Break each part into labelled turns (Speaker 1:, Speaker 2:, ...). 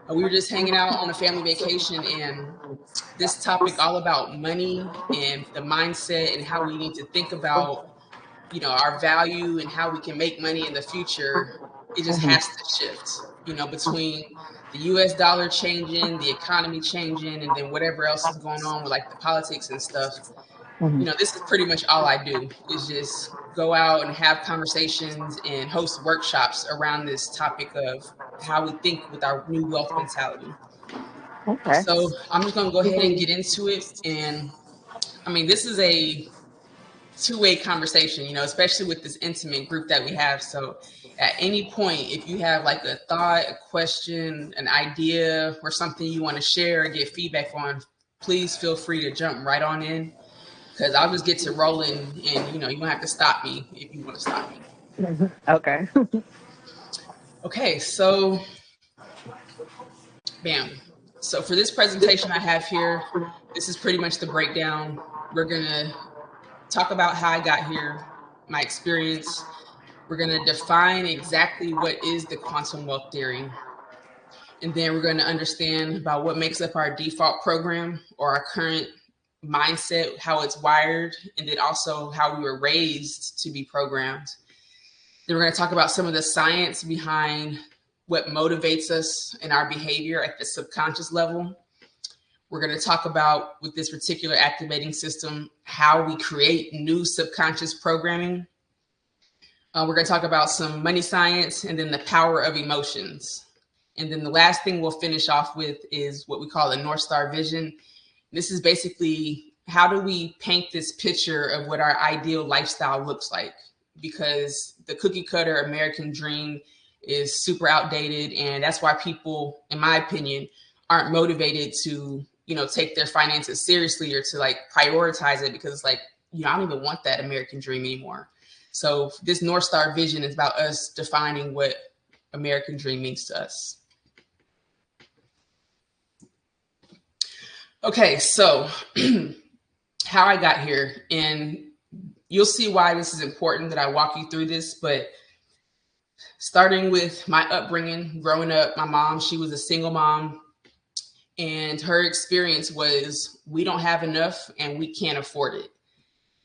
Speaker 1: We were just hanging out on a family vacation, and this topic all about money and the mindset and how we need to think about, our value and how we can make money in the future. It just has to shift, between the US dollar changing, the economy changing, and then whatever else is going on with like the politics and stuff. This is pretty much all I do is just go out and have conversations and host workshops around this topic of how we think with our new wealth mentality.
Speaker 2: Okay.
Speaker 1: So I'm just going to go ahead and get into it. And I mean, this is a two-way conversation, especially with this intimate group that we have. So at any point, if you have like a thought, a question, an idea, or something you want to share or get feedback on, please feel free to jump right on in, because I'll just get to rolling, and you don't have to stop me if you want to stop me.
Speaker 2: Okay.
Speaker 1: Okay, so bam. So for this presentation I have here, this is pretty much the breakdown. We're gonna talk about how I got here, my experience. We're gonna define exactly what is the quantum wealth theory. And then we're gonna understand about what makes up our default program or our current mindset, how it's wired, and then also how we were raised to be programmed. Then we're going to talk about some of the science behind what motivates us in our behavior at the subconscious level. We're going to talk about, with this particular activating system, how we create new subconscious programming. We're going to talk about some money science and then the power of emotions. And then the last thing we'll finish off with is what we call the North Star vision. This is basically how do we paint this picture of what our ideal lifestyle looks like? Because the cookie cutter American dream is super outdated. And that's why people, in my opinion, aren't motivated to, take their finances seriously or to like prioritize it, because it's like, I don't even want that American dream anymore. So this North Star vision is about us defining what American dream means to us. Okay, so how I got here, and you'll see why this is important that I walk you through this, but starting with my upbringing, growing up, my mom, she was a single mom, and her experience was we don't have enough and we can't afford it.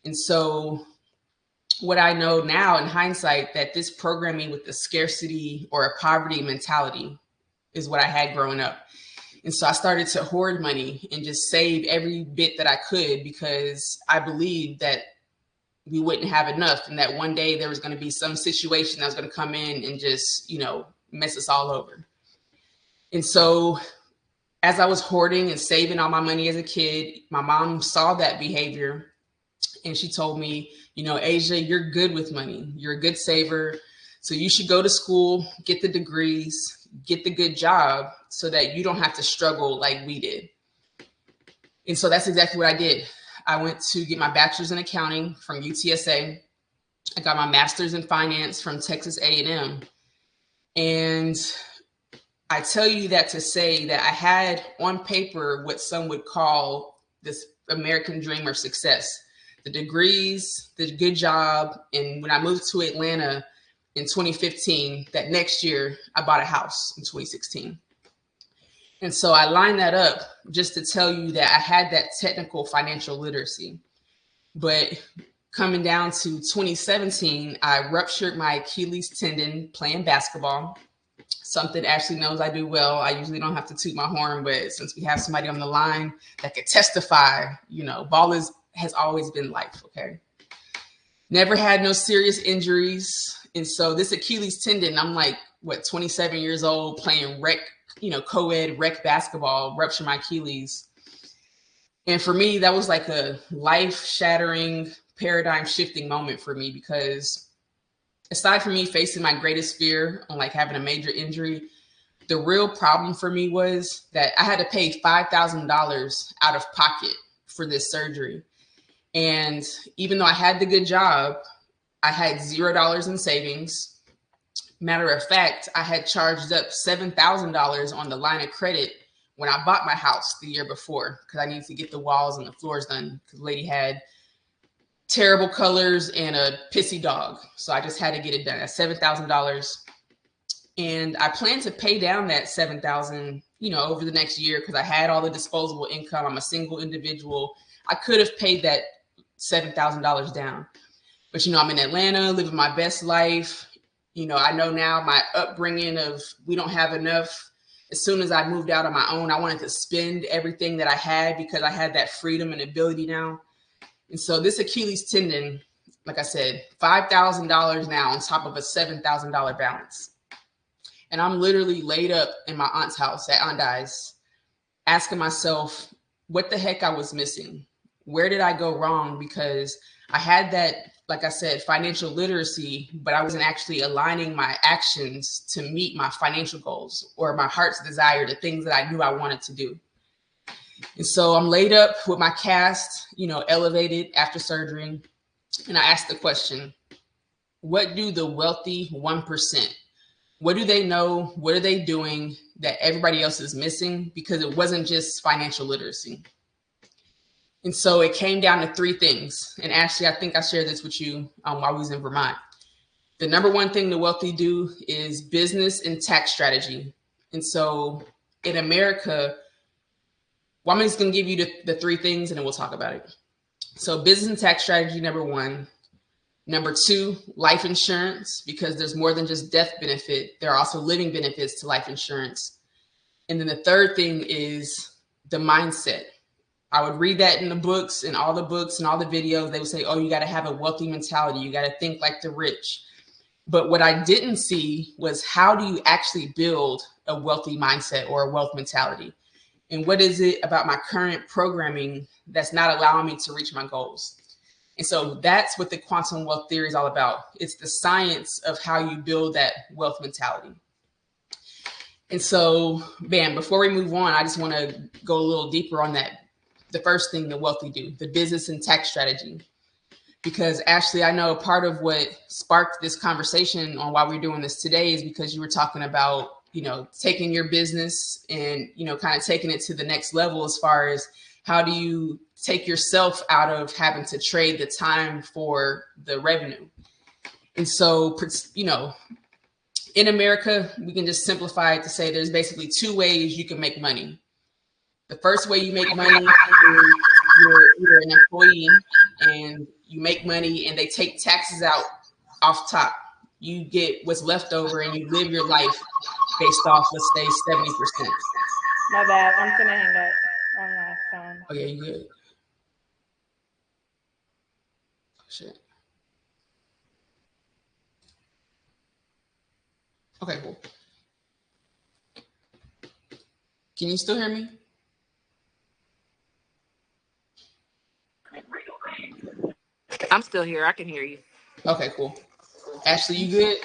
Speaker 1: And so what I know now in hindsight, that this programming with the scarcity or a poverty mentality is what I had growing up. And so I started to hoard money and just save every bit that I could, because I believed that we wouldn't have enough, and that one day there was going to be some situation that was going to come in and just, mess us all over. And so as I was hoarding and saving all my money as a kid, my mom saw that behavior and she told me, Asia, you're good with money. You're a good saver. So you should go to school, get the degrees, get the good job so that you don't have to struggle like we did. And so that's exactly what I did. I went to get my bachelor's in accounting from UTSA. I got my master's in finance from Texas A&M. And I tell you that to say that I had on paper what some would call this American dream or success, the degrees, the good job. And when I moved to Atlanta in 2015, that next year I bought a house in 2016. And so I lined that up just to tell you that I had that technical financial literacy. But coming down to 2017, I ruptured my Achilles tendon playing basketball. Something Ashley knows I do well. I usually don't have to toot my horn, but since we have somebody on the line that could testify, ball has always been life, okay? Never had no serious injuries. And so this Achilles tendon, I'm like, 27 years old playing rec, co-ed rec basketball, rupture my Achilles. And for me, that was like a life-shattering, paradigm-shifting moment for me, because aside from me facing my greatest fear on like having a major injury, the real problem for me was that I had to pay $5,000 out of pocket for this surgery. And even though I had the good job, I had $0 in savings. Matter of fact, I had charged up $7,000 on the line of credit when I bought my house the year before, because I needed to get the walls and the floors done, because the lady had terrible colors and a pissy dog. So I just had to get it done. That's $7,000. And I plan to pay down that 7,000, over the next year because I had all the disposable income. I'm a single individual. I could have paid that $7,000 down. But, I'm in Atlanta, living my best life. I know now my upbringing of we don't have enough. As soon as I moved out on my own, I wanted to spend everything that I had because I had that freedom and ability now. And so this Achilles tendon, like I said, $5,000 now on top of a $7,000 balance. And I'm literally laid up in my aunt's house at Aunt Di's, asking myself what the heck I was missing. Where did I go wrong? Because I had that, like I said, financial literacy, but I wasn't actually aligning my actions to meet my financial goals or my heart's desire, the things that I knew I wanted to do. And so I'm laid up with my cast, elevated after surgery. And I asked the question, what do the wealthy 1%? What do they know? What are they doing that everybody else is missing? Because it wasn't just financial literacy. And so it came down to three things. And Ashley, I think I shared this with you while I was in Vermont. The number one thing the wealthy do is business and tax strategy. And so in America, well, I'm just going to give you the three things and then we'll talk about it. So business and tax strategy, number one. Number two, life insurance, because there's more than just death benefit. There are also living benefits to life insurance. And then the third thing is the mindset. I would read that in the books and all the videos. They would say, oh, you got to have a wealthy mentality. You got to think like the rich. But what I didn't see was how do you actually build a wealthy mindset or a wealth mentality? And what is it about my current programming that's not allowing me to reach my goals? And so that's what the quantum wealth theory is all about. It's the science of how you build that wealth mentality. And so, bam, before we move on, I just want to go a little deeper on that. The first thing the wealthy do, the business and tax strategy. Because Ashley, I know part of what sparked this conversation on why we're doing this today is because you were talking about, taking your business and, kind of taking it to the next level as far as how do you take yourself out of having to trade the time for the revenue. And so, in America, we can just simplify it to say there's basically two ways you can make money. The first way you make money is you're either an employee and you make money and they take taxes out off top. You get what's left over and you live your life based off, let's say, 70%.
Speaker 3: My bad. I'm going to hang up on my phone.
Speaker 1: Okay, you good? Oh, shit. Okay, cool. Can you still hear me?
Speaker 2: I'm still here. I can hear you.
Speaker 1: Okay, cool. Ashley, you good?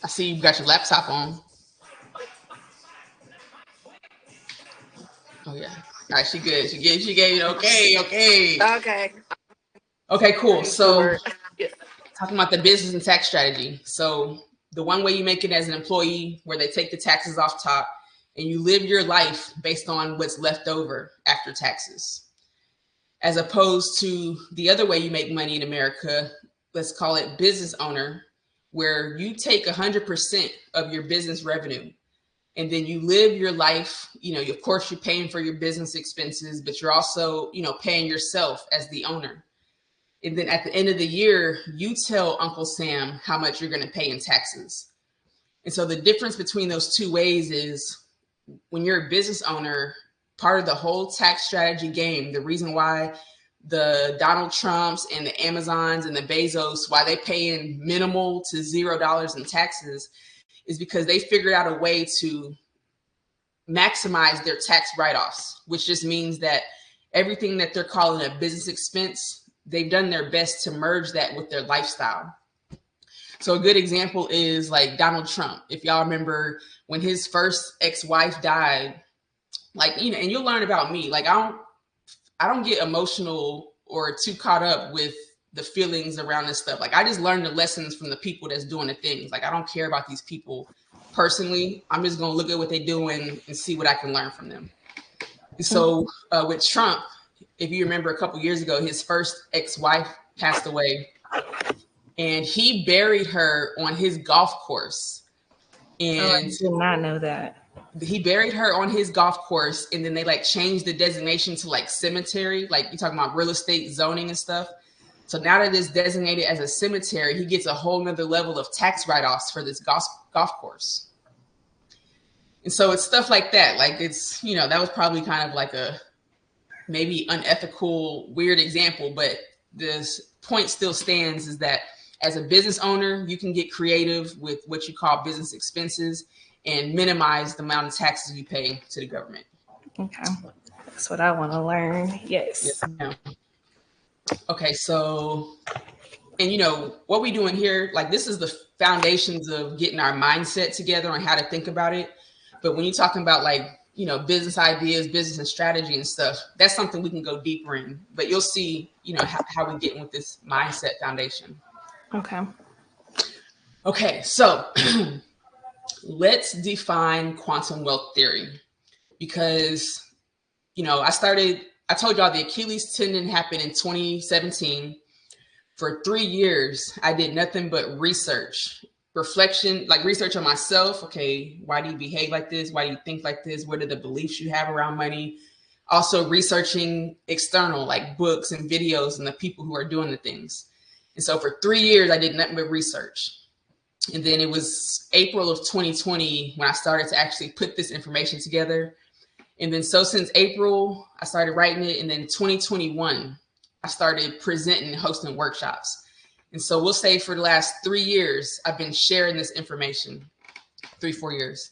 Speaker 1: I see you got your laptop on. Oh, yeah. All right, she good. She gave it okay. Okay, cool. So talking about the business and tax strategy. So the one way you make it as an employee where they take the taxes off top and you live your life based on what's left over after taxes. As opposed to the other way you make money in America, let's call it business owner, where you take 100% of your business revenue and then you live your life. Of course, you're paying for your business expenses, but you're also, paying yourself as the owner. And then at the end of the year, you tell Uncle Sam how much you're going to pay in taxes. And so the difference between those two ways is when you're a business owner, part of the whole tax strategy game, the reason why the Donald Trumps and the Amazons and the Bezos, why they pay in minimal to $0 in taxes is because they figured out a way to maximize their tax write-offs, which just means that everything that they're calling a business expense, they've done their best to merge that with their lifestyle. So a good example is like Donald Trump. If y'all remember when his first ex-wife died, and you'll learn about me. I don't get emotional or too caught up with the feelings around this stuff. I just learned the lessons from the people that's doing the things. I don't care about these people personally. I'm just going to look at what they're doing and see what I can learn from them. And so with Trump, if you remember a couple years ago, his first ex-wife passed away. and he buried her on his golf course. And
Speaker 3: I did not know that.
Speaker 1: He buried her on his golf course, and then they like changed the designation to like cemetery, like you're talking about real estate zoning and stuff. So now that it's designated as a cemetery, he gets a whole nother level of tax write-offs for this golf course. And so it's stuff like that. Like it's, that was probably kind of like a maybe unethical, weird example, but this point still stands is that as a business owner, you can get creative with what you call business expenses and minimize the amount of taxes you pay to the government.
Speaker 3: Okay. That's what I want to learn. Yes.
Speaker 1: Okay, so, and what we doing here, like this is the foundations of getting our mindset together on how to think about it. But when you're talking about like, business ideas, business and strategy and stuff, that's something we can go deeper in. But you'll see, how we get in with this mindset foundation.
Speaker 3: Okay.
Speaker 1: Okay, so let's define quantum wealth theory, because, I told y'all the Achilles tendon happened in 2017. For 3 years, I did nothing but research, reflection, like research on myself. Okay, why do you behave like this? Why do you think like this? What are the beliefs you have around money? Also researching external, like books and videos and the people who are doing the things. And so for 3 years, I did nothing but research. And then it was April of 2020 when I started to actually put this information together. And then so since April, I started writing it. And then 2021, I started presenting and hosting workshops. And so we'll say for the last 3 years, I've been sharing this information, 3-4 years.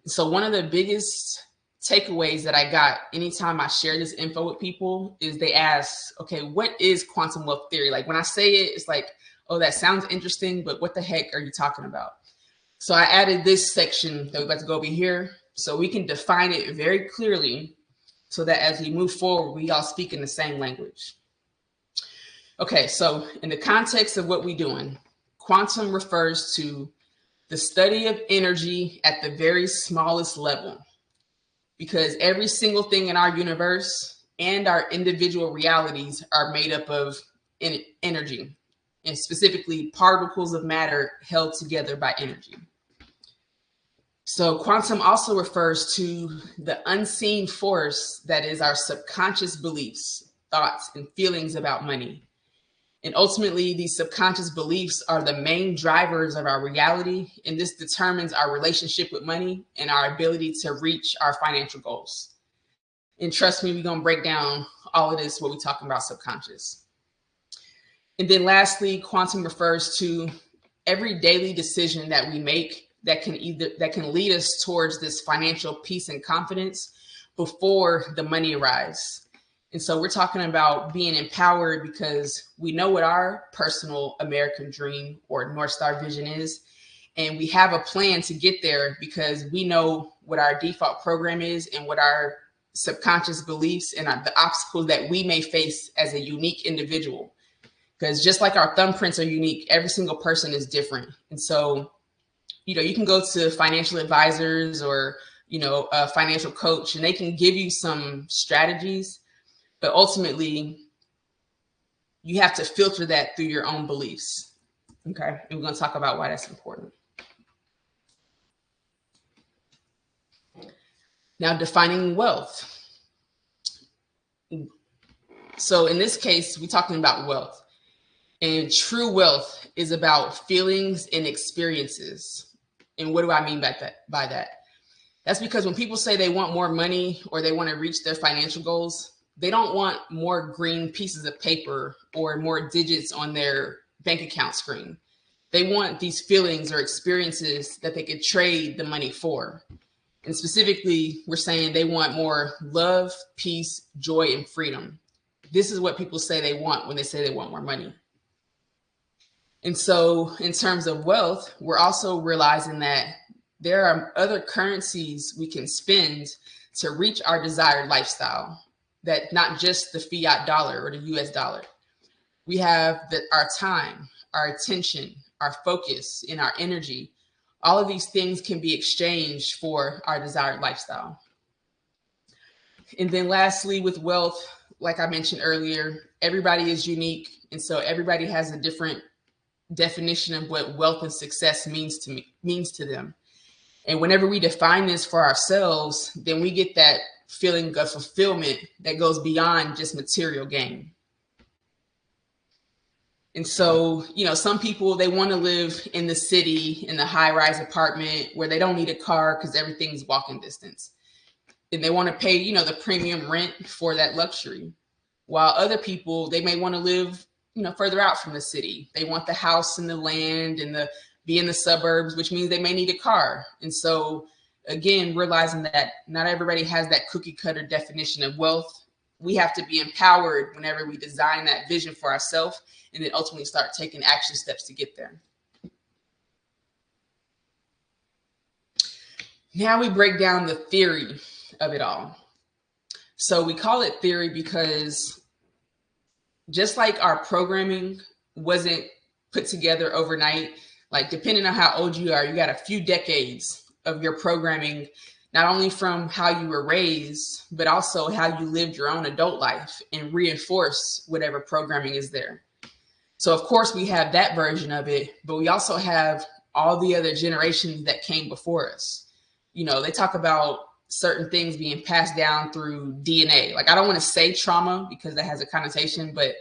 Speaker 1: And so one of the biggest takeaways that I got anytime I share this info with people is they ask, okay, what is quantum wealth theory? Like when I say it, it's like, oh, that sounds interesting, but what the heck are you talking about? So I added this section that we're about to go over here so we can define it very clearly so that as we move forward, we all speak in the same language. Okay, so in the context of what we're doing, quantum refers to the study of energy at the very smallest level, because every single thing in our universe and our individual realities are made up of energy, and specifically particles of matter held together by energy. So quantum also refers to the unseen force that is our subconscious beliefs, thoughts, and feelings about money. And ultimately, these subconscious beliefs are the main drivers of our reality, and this determines our relationship with money and our ability to reach our financial goals. And trust me, we're going to break down all of this when we're talking about subconscious. And then lastly, quantum refers to every daily decision that we make that can lead us towards this financial peace and confidence before the money arrives. And so we're talking about being empowered because we know what our personal American dream or North Star vision is. And we have a plan to get there because we know what our default program is and what our subconscious beliefs and the obstacles that we may face as a unique individual. Because just like our thumbprints are unique, every single person is different. And so, you can go to financial advisors or, a financial coach, and they can give you some strategies. But ultimately, you have to filter that through your own beliefs. Okay. And we're going to talk about why that's important. Now, defining wealth. So in this case, we're talking about wealth. And true wealth is about feelings and experiences. And what do I mean by that? That's because when people say they want more money or they want to reach their financial goals, they don't want more green pieces of paper or more digits on their bank account screen. They want these feelings or experiences that they could trade the money for. And specifically, we're saying they want more love, peace, joy, and freedom. This is what people say they want when they say they want more money. And so in terms of wealth, we're also realizing that there are other currencies we can spend to reach our desired lifestyle, that not just the fiat dollar or the US dollar. We have our time, our attention, our focus, and our energy. All of these things can be exchanged for our desired lifestyle. And then lastly, with wealth, like I mentioned earlier, everybody is unique. And so everybody has a different definition of what wealth and success means to them. And whenever we define this for ourselves, then we get that feeling of fulfillment that goes beyond just material gain. And so, some people, they want to live in the city, in the high-rise apartment where they don't need a car because everything's walking distance. And they want to pay, the premium rent for that luxury. While other people, they may want to live, further out from the city. They want the house and the land and be in the suburbs, which means they may need a car. And so, again, realizing that not everybody has that cookie cutter definition of wealth. We have to be empowered whenever we design that vision for ourselves and then ultimately start taking action steps to get there. Now we break down the theory of it all. So we call it theory because just like our programming wasn't put together overnight, like depending on how old you are, you got a few decades of your programming, not only from how you were raised, but also how you lived your own adult life and reinforce whatever programming is there. So of course we have that version of it, but we also have all the other generations that came before us. They talk about certain things being passed down through DNA. Like, I don't want to say trauma because that has a connotation, but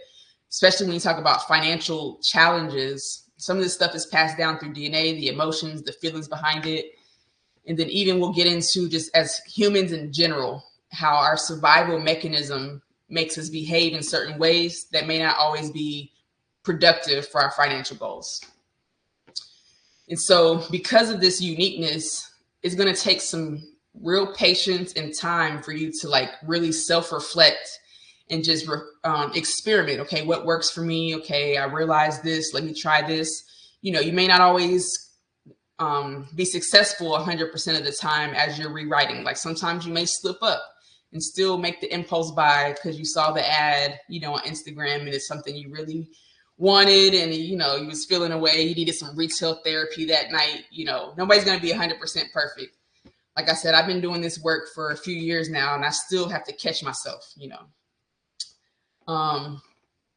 Speaker 1: especially when you talk about financial challenges, some of this stuff is passed down through DNA, the emotions, the feelings behind it. And then even we'll get into just as humans in general, how our survival mechanism makes us behave in certain ways that may not always be productive for our financial goals. And so because of this uniqueness, it's going to take some real patience and time for you to really self-reflect and just experiment. Okay, what works for me? Okay, I realize this. Let me try this. You may not always be successful 100% of the time as you're rewriting. Like sometimes you may slip up and still make the impulse buy because you saw the ad, on Instagram and it's something you really wanted and, you was feeling away. You needed some retail therapy that night. Nobody's going to be 100% perfect. Like I said, I've been doing this work for a few years now and I still have to catch myself,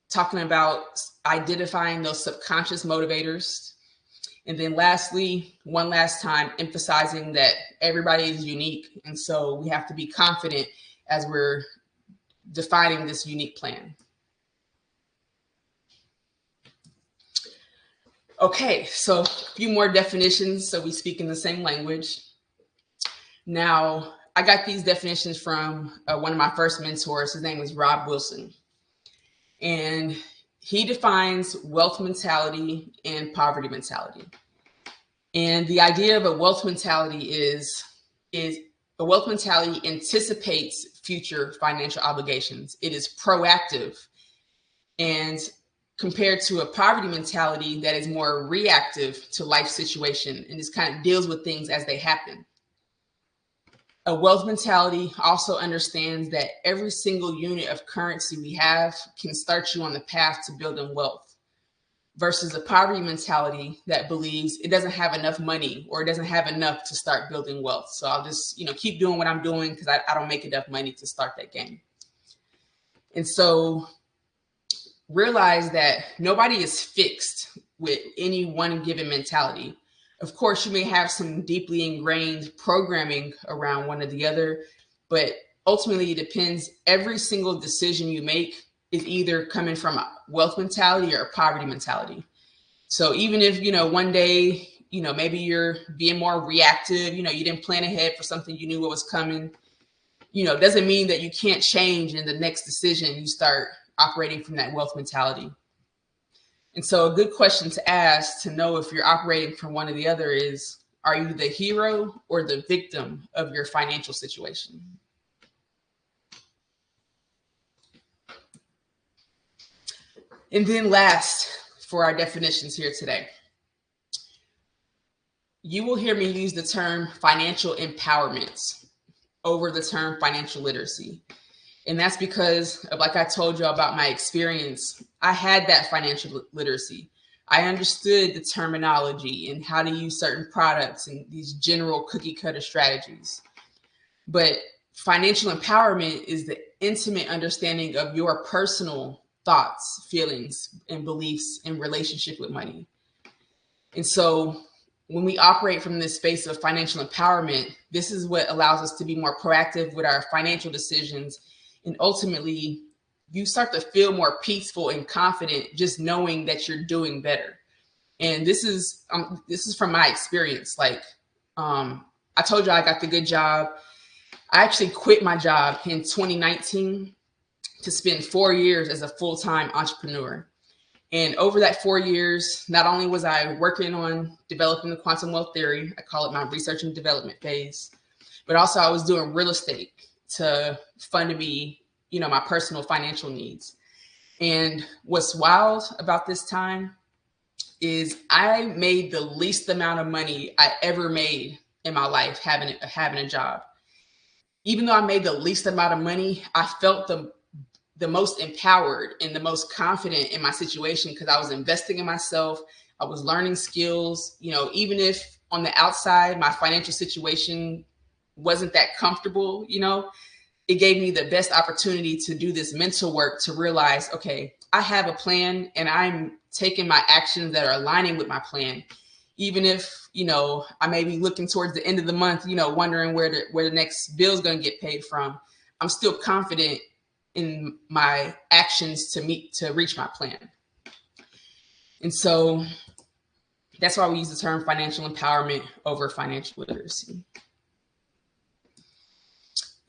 Speaker 1: talking about identifying those subconscious motivators. And then lastly, one last time, emphasizing that everybody is unique. And so we have to be confident as we're defining this unique plan. Okay, so a few more definitions so we speak in the same language. Now, I got these definitions from one of my first mentors. His name is Rob Wilson. And he defines wealth mentality and poverty mentality. And the idea of a wealth mentality is a wealth mentality anticipates future financial obligations. It is proactive, and compared to a poverty mentality that is more reactive to life situation and just kind of deals with things as they happen. A wealth mentality also understands that every single unit of currency we have can start you on the path to building wealth, versus a poverty mentality that believes it doesn't have enough money or it doesn't have enough to start building wealth. So I'll just, keep doing what I'm doing because I don't make enough money to start that game. And so realize that nobody is fixed with any one given mentality. Of course, you may have some deeply ingrained programming around one or the other, but ultimately it depends. Every single decision you make is either coming from a wealth mentality or a poverty mentality. So even if, one day, maybe you're being more reactive, you didn't plan ahead for something, you knew what was coming, doesn't mean that you can't change in the next decision you start operating from that wealth mentality. And so a good question to ask to know if you're operating from one or the other is, are you the hero or the victim of your financial situation? And then last, for our definitions here today, you will hear me use the term financial empowerment over the term financial literacy. And that's because of, like I told you about my experience, I had that financial literacy. I understood the terminology and how to use certain products and these general cookie cutter strategies. But financial empowerment is the intimate understanding of your personal thoughts, feelings, and beliefs in relationship with money. And so when we operate from this space of financial empowerment, this is what allows us to be more proactive with our financial decisions. And ultimately, you start to feel more peaceful and confident just knowing that you're doing better. And this is from my experience. Like, I told you I got the good job. I actually quit my job in 2019 to spend 4 years as a full-time entrepreneur. And over that 4 years, not only was I working on developing the quantum wealth theory, I call it my research and development phase, but also I was doing real estate to fund me, my personal financial needs. And what's wild about this time is I made the least amount of money I ever made in my life having a job. Even though I made the least amount of money, I felt the most empowered and the most confident in my situation because I was investing in myself. I was learning skills, even if on the outside, my financial situation wasn't that comfortable, it gave me the best opportunity to do this mental work to realize, okay, I have a plan and I'm taking my actions that are aligning with my plan. Even if, I may be looking towards the end of the month, wondering where the next bill is going to get paid from, I'm still confident in my actions to reach my plan. And so that's why we use the term financial empowerment over financial literacy.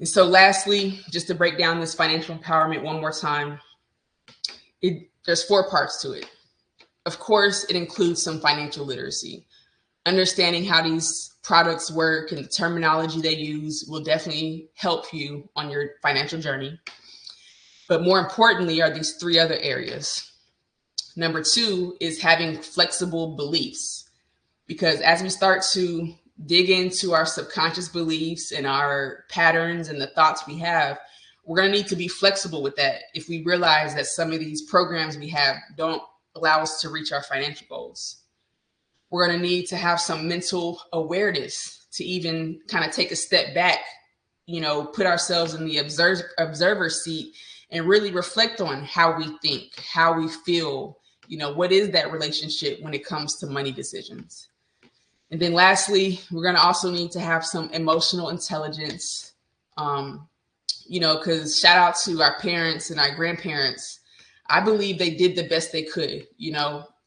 Speaker 1: And so lastly, just to break down this financial empowerment one more time, there's 4 parts to it. Of course, it includes some financial literacy. Understanding how these products work and the terminology they use will definitely help you on your financial journey. But more importantly are these 3 other areas. Number 2 is having flexible beliefs, because as we start to dig into our subconscious beliefs and our patterns and the thoughts we have, we're going to need to be flexible with that if we realize that some of these programs we have don't allow us to reach our financial goals. We're going to need to have some mental awareness to even kind of take a step back, put ourselves in the observer seat and really reflect on how we think, how we feel, what is that relationship when it comes to money decisions. And then lastly, we're going to also need to have some emotional intelligence, because shout out to our parents and our grandparents. I believe they did the best they could,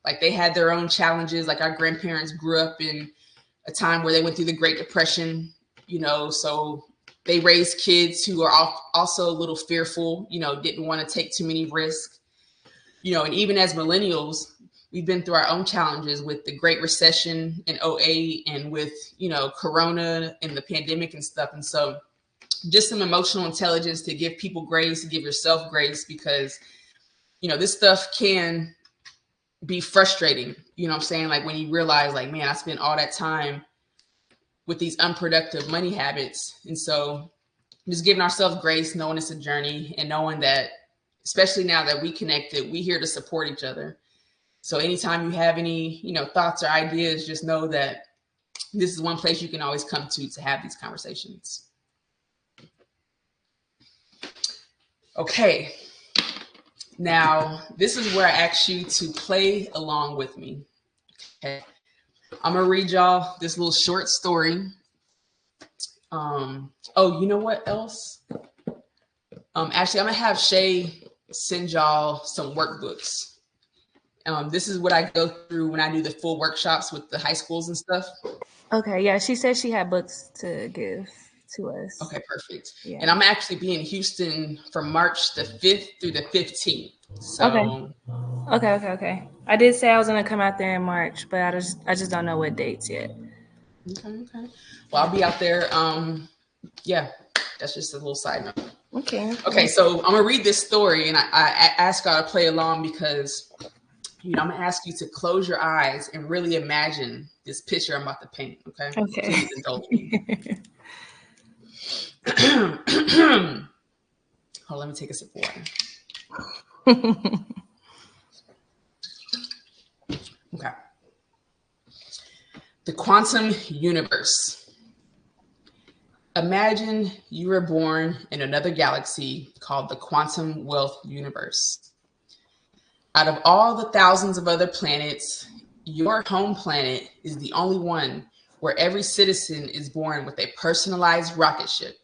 Speaker 1: like they had their own challenges. Like our grandparents grew up in a time where they went through the Great Depression, so they raised kids who are also a little fearful, didn't want to take too many risks, and even as millennials, we've been through our own challenges with the Great Recession in 2008 and with, Corona and the pandemic and stuff. And so just some emotional intelligence to give people grace, to give yourself grace, because, this stuff can be frustrating. You know what I'm saying? Like when you realize like, man, I spent all that time with these unproductive money habits. And so just giving ourselves grace, knowing it's a journey and knowing that, especially now that we connected, we here to support each other. So anytime you have any, thoughts or ideas, just know that this is one place you can always come to have these conversations. Okay. Now, this is where I ask you to play along with me. Okay. I'm going to read y'all this little short story. Oh, you know what else? Actually, I'm going to have Shay send y'all some workbooks. This is what I go through when I do the full workshops with the high schools and stuff.
Speaker 3: Okay, yeah, she said she had books to give to us.
Speaker 1: Okay, perfect.
Speaker 3: Yeah.
Speaker 1: And I'm actually be in Houston from March the 5th through the 15th. So
Speaker 3: Okay. I did say I was gonna come out there in March, but I just don't know what dates yet.
Speaker 1: Okay. Well, I'll be out there. Yeah, that's just a little side note. Okay, so I'm gonna read this story, and I ask y'all to play along because I'm gonna ask you to close your eyes and really imagine this picture I'm about to paint. Okay. Please indulge me. Hold on, let me take a sip of water. Okay. The quantum universe. Imagine you were born in another galaxy called the quantum wealth universe. Out of all the thousands of other planets your home planet is the only one where every citizen is born with a personalized rocket ship.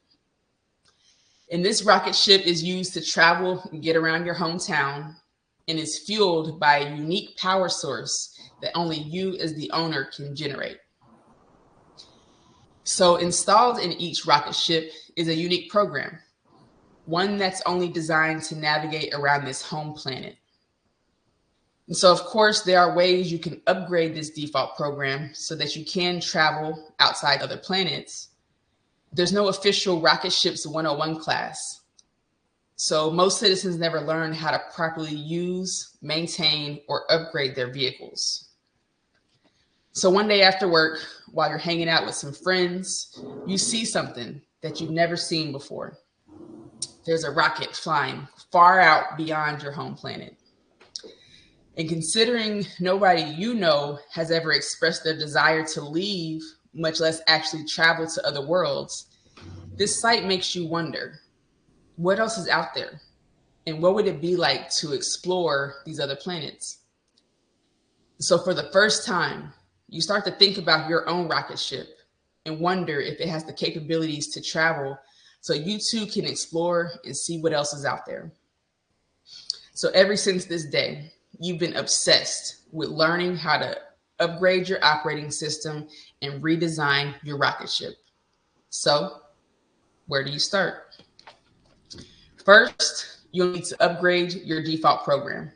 Speaker 1: And this rocket ship is used to travel and get around your hometown and is fueled by a unique power source that only you as the owner can generate. So installed in each rocket ship is a unique program, one that's only designed to navigate around this home planet. And so, of course, there are ways you can upgrade this default program so that you can travel outside other planets. There's no official Rocket Ships 101 class. So most citizens never learn how to properly use, maintain, or upgrade their vehicles. So one day after work, while you're hanging out with some friends, you see something that you've never seen before. There's a rocket flying far out beyond your home planet. And considering nobody you know has ever expressed their desire to leave, much less actually travel to other worlds, this sight makes you wonder, what else is out there? And what would it be like to explore these other planets? So for the first time, you start to think about your own rocket ship and wonder if it has the capabilities to travel so you too can explore and see what else is out there. So ever since this day, you've been obsessed with learning how to upgrade your operating system and redesign your rocket ship. So where do you start? First, you'll need to upgrade your default program.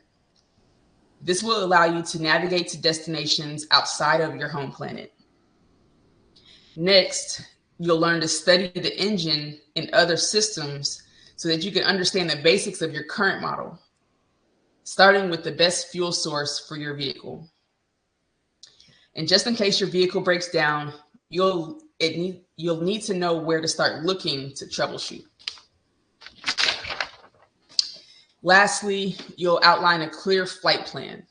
Speaker 1: This will allow you to navigate to destinations outside of your home planet. Next, you'll learn to study the engine and other systems so that you can understand the basics of your current model, starting with the best fuel source for your vehicle. And just in case your vehicle breaks down, you'll need to know where to start looking to troubleshoot. Lastly, you'll outline a clear flight plan,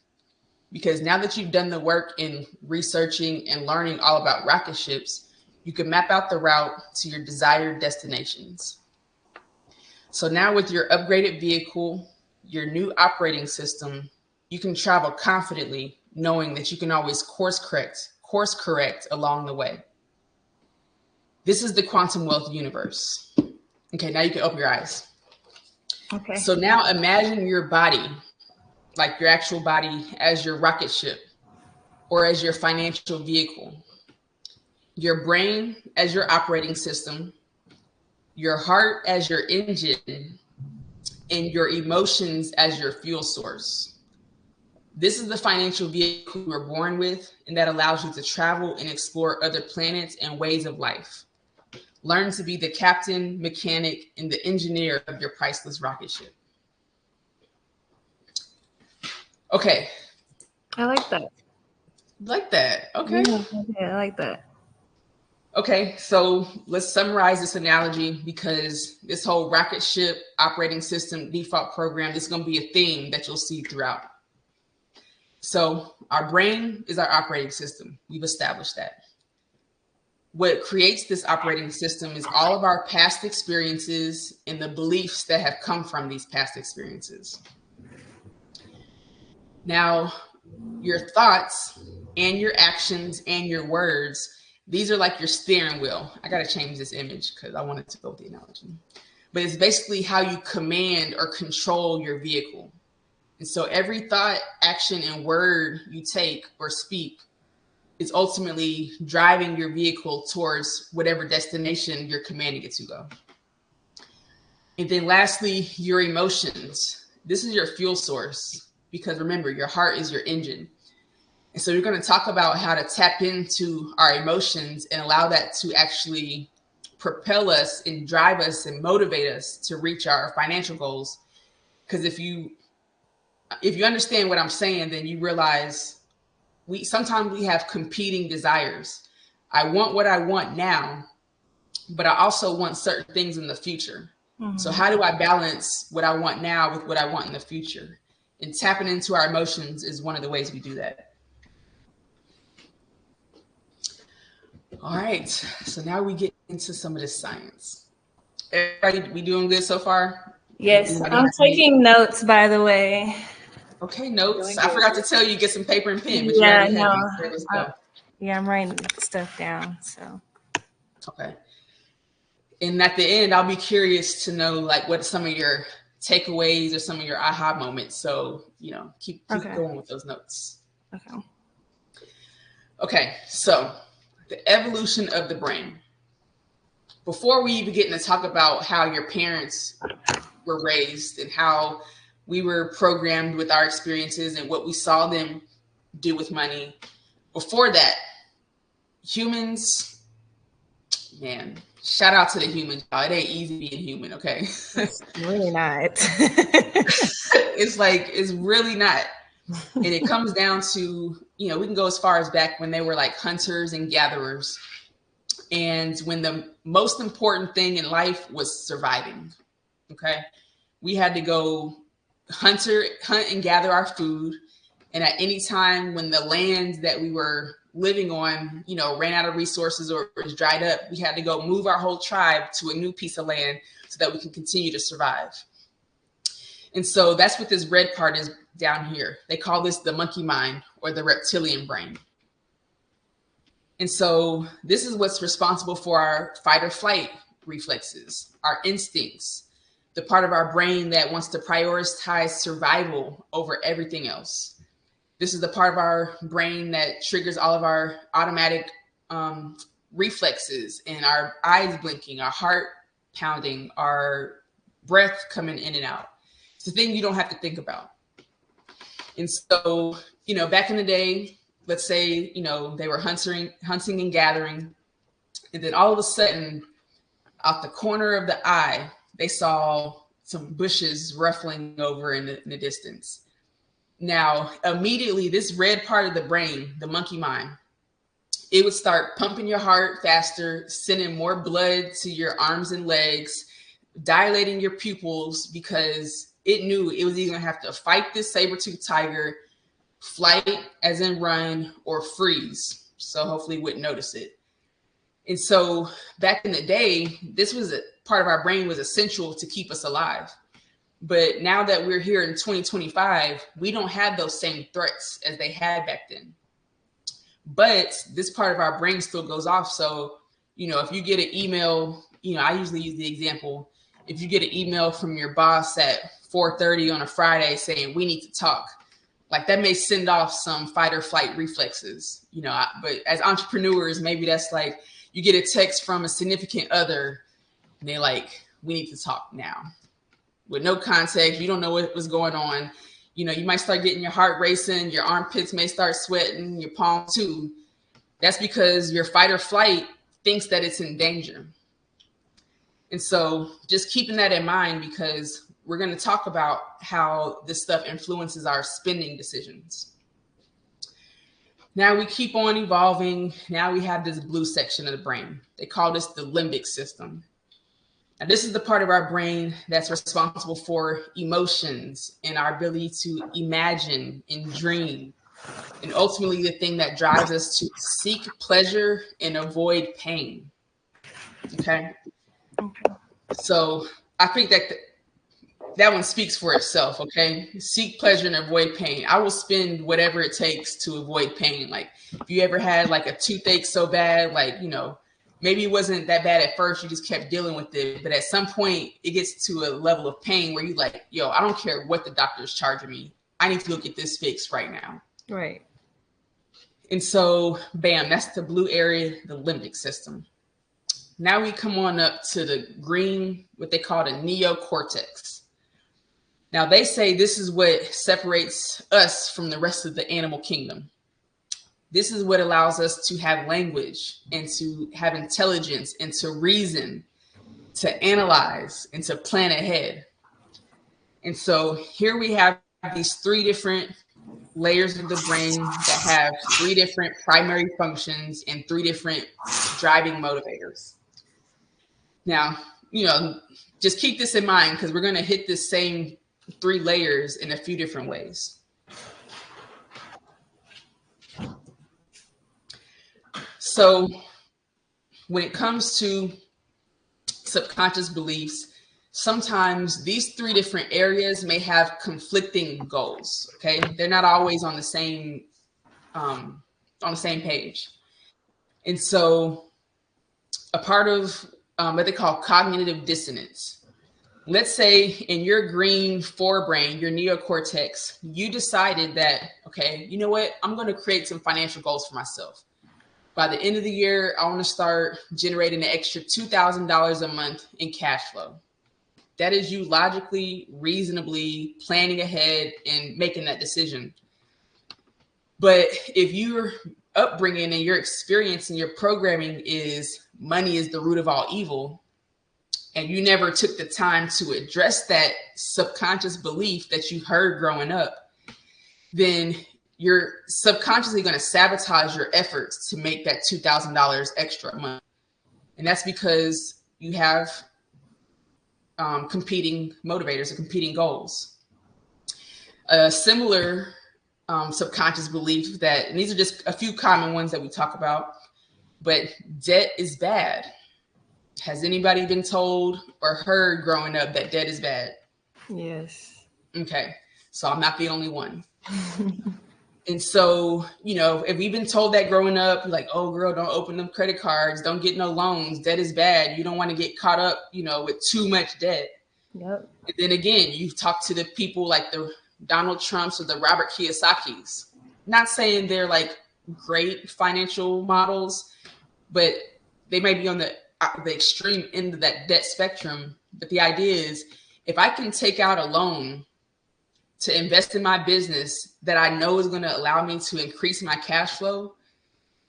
Speaker 1: because now that you've done the work in researching and learning all about rocket ships, you can map out the route to your desired destinations. So now with your upgraded vehicle, your new operating system, you can travel confidently, knowing that you can always course correct along the way. This is the quantum wealth universe. Okay, now you can open your eyes.
Speaker 3: Okay.
Speaker 1: So now imagine your body, like your actual body, as your rocket ship or as your financial vehicle, your brain as your operating system, your heart as your engine, and your emotions as your fuel source. This is the financial vehicle you were born with, and that allows you to travel and explore other planets and ways of life. Learn to be the captain, mechanic, and the engineer of your priceless rocket ship. Okay.
Speaker 3: I like that.
Speaker 1: Like that. Okay.
Speaker 3: Yeah, I like that.
Speaker 1: Okay, so let's summarize this analogy, because this whole rocket ship operating system default program, this is going to be a theme that you'll see throughout. So our brain is our operating system. We've established that. What creates this operating system is all of our past experiences and the beliefs that have come from these past experiences. Now, your thoughts and your actions and your words, these are like your steering wheel. I got to change this image because I wanted to go with the analogy. But it's basically how you command or control your vehicle. And so every thought, action, and word you take or speak is ultimately driving your vehicle towards whatever destination you're commanding it to go. And then lastly, your emotions. This is your fuel source, because remember, your heart is your engine. And so you're going to talk about how to tap into our emotions and allow that to actually propel us and drive us and motivate us to reach our financial goals. Because if you understand what I'm saying, then you realize sometimes we have competing desires. I want what I want now, but I also want certain things in the future. Mm-hmm. So how do I balance what I want now with what I want in the future? And tapping into our emotions is one of the ways we do that. All right, so now we get into some of the science. Everybody, we doing good so far?
Speaker 3: Yes, I'm taking notes, by the way.
Speaker 1: Okay, notes.
Speaker 2: Doing
Speaker 1: I
Speaker 2: good.
Speaker 1: forgot to tell you get some paper and pen, but you
Speaker 3: Yeah,
Speaker 1: already
Speaker 3: no.
Speaker 1: have them. There we go.
Speaker 3: Yeah, I'm writing stuff down. So
Speaker 1: Okay. And at the end, I'll be curious to know like what some of your takeaways or some of your aha moments. So, keep
Speaker 3: okay.
Speaker 1: going with those notes.
Speaker 3: Okay.
Speaker 1: Okay, so the evolution of the brain. Before we even get to talk about how your parents were raised and how we were programmed with our experiences and what we saw them do with money, before that, humans, man, shout out to the humans, y'all. It ain't easy being human, okay?
Speaker 3: It's really not.
Speaker 1: It's really not. And it comes down to, we can go as far as back when they were like hunters and gatherers. And when the most important thing in life was surviving, okay? We had to go hunt and gather our food. And at any time when the land that we were living on, ran out of resources or was dried up, we had to go move our whole tribe to a new piece of land so that we can continue to survive. And so that's what this red part is down here. They call this the monkey mind or the reptilian brain. And so this is what's responsible for our fight or flight reflexes, our instincts, the part of our brain that wants to prioritize survival over everything else. This is the part of our brain that triggers all of our automatic reflexes and our eyes blinking, our heart pounding, our breath coming in and out. It's a thing you don't have to think about. And so, back in the day, let's say, they were hunting and gathering. And then all of a sudden, out the corner of the eye, they saw some bushes ruffling over in the distance. Now, immediately, this red part of the brain, the monkey mind, it would start pumping your heart faster, sending more blood to your arms and legs, dilating your pupils, because it knew it was either going to have to fight this saber-toothed tiger, flight as in run, or freeze. So hopefully you wouldn't notice it. And so back in the day, this was a part of our brain was essential to keep us alive. But now that we're here in 2025, we don't have those same threats as they had back then. But this part of our brain still goes off. So, if you get an email, I usually use the example. If you get an email from your boss at 4:30 on a Friday saying we need to talk, like that may send off some fight or flight reflexes, but as entrepreneurs, maybe that's like you get a text from a significant other and they're like, we need to talk now. With no context, you don't know what was going on. You might start getting your heart racing, your armpits may start sweating, your palms too. That's because your fight or flight thinks that it's in danger. And so just keeping that in mind, because we're going to talk about how this stuff influences our spending decisions. Now we keep on evolving. Now we have this blue section of the brain. They call this the limbic system. Now, this is the part of our brain that's responsible for emotions and our ability to imagine and dream, and ultimately the thing that drives us to seek pleasure and avoid pain. Okay. So I think that one speaks for itself. Okay. Seek pleasure and avoid pain. I will spend whatever it takes to avoid pain. Like if you ever had like a toothache so bad, like, maybe it wasn't that bad at first. You just kept dealing with it. But at some point it gets to a level of pain where you like, yo, I don't care what the doctor's charging me. I need to go get this fixed right now.
Speaker 3: Right.
Speaker 1: And so, bam, that's the blue area, the limbic system. Now we come on up to the green, what they call the neocortex. Now they say this is what separates us from the rest of the animal kingdom. This is what allows us to have language and to have intelligence and to reason, to analyze and to plan ahead. And so here we have these three different layers of the brain that have three different primary functions and three different driving motivators. Now, just keep this in mind because we're going to hit this same three layers in a few different ways. So when it comes to subconscious beliefs, sometimes these three different areas may have conflicting goals. Okay, they're not always on the same page. And so a part of what they call cognitive dissonance. Let's say in your green forebrain, your neocortex, you decided that, okay, you know what? I'm going to create some financial goals for myself. By the end of the year, I want to start generating an extra $2,000 a month in cash flow. That is you logically, reasonably planning ahead and making that decision. But if your upbringing and your experience and your programming is money is the root of all evil, and you never took the time to address that subconscious belief that you heard growing up, then you're subconsciously going to sabotage your efforts to make that $2,000 extra a month. And that's because you have competing motivators or competing goals. A similar subconscious belief that, and these are just a few common ones that we talk about, but debt is bad. Has anybody been told or heard growing up that debt is bad?
Speaker 3: Yes.
Speaker 1: Okay, so I'm not the only one. And so, if we've been told that growing up, like, oh, girl, don't open them credit cards, don't get no loans, debt is bad. You don't want to get caught up, with too much debt.
Speaker 3: Yep.
Speaker 1: And then again, you've talked to the people like the Donald Trumps or the Robert Kiyosaki's. Not saying they're like great financial models, but they may be on the extreme end of that debt spectrum. But the idea is, if I can take out a loan to invest in my business that I know is going to allow me to increase my cash flow,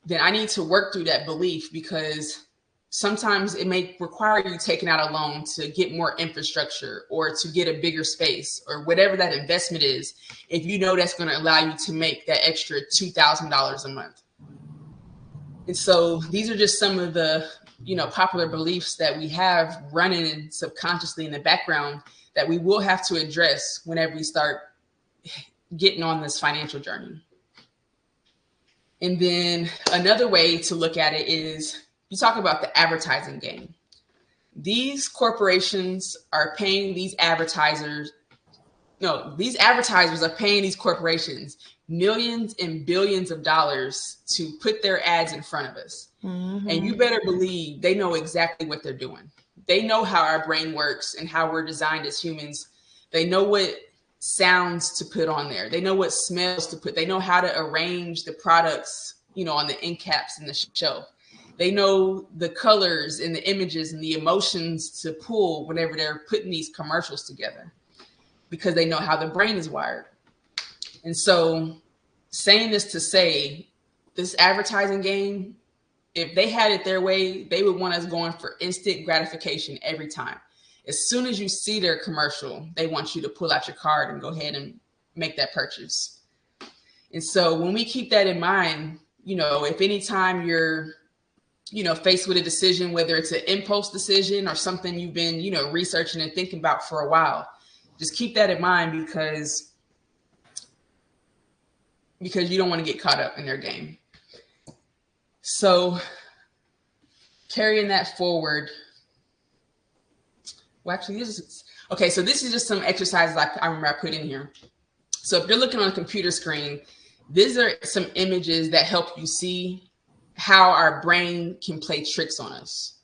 Speaker 1: then I need to work through that belief, because sometimes it may require you taking out a loan to get more infrastructure or to get a bigger space or whatever that investment is, if you know that's going to allow you to make that extra $2,000 a month. And so these are just some of the popular beliefs that we have running subconsciously in the background that we will have to address whenever we start getting on this financial journey. And then another way to look at it is, you talk about the advertising game. These corporations are paying these advertisers. No, these advertisers are paying these corporations millions and billions of dollars to put their ads in front of us. Mm-hmm. And you better believe they know exactly what they're doing. They know how our brain works and how we're designed as humans. They know what sounds to put on there. They know what smells to put. They know how to arrange the products, on the end caps in the shelf. They know the colors and the images and the emotions to pull whenever they're putting these commercials together, because they know how the brain is wired. And so, saying this to say, this advertising game, if they had it their way, they would want us going for instant gratification every time. As soon as you see their commercial, they want you to pull out your card and go ahead and make that purchase. And so when we keep that in mind, if anytime you're, faced with a decision, whether it's an impulse decision or something you've been, researching and thinking about for a while, just keep that in mind, because you don't want to get caught up in their game. So carrying that forward, so this is just some exercises I remember I put in here. So if you're looking on a computer screen, these are some images that help you see how our brain can play tricks on us.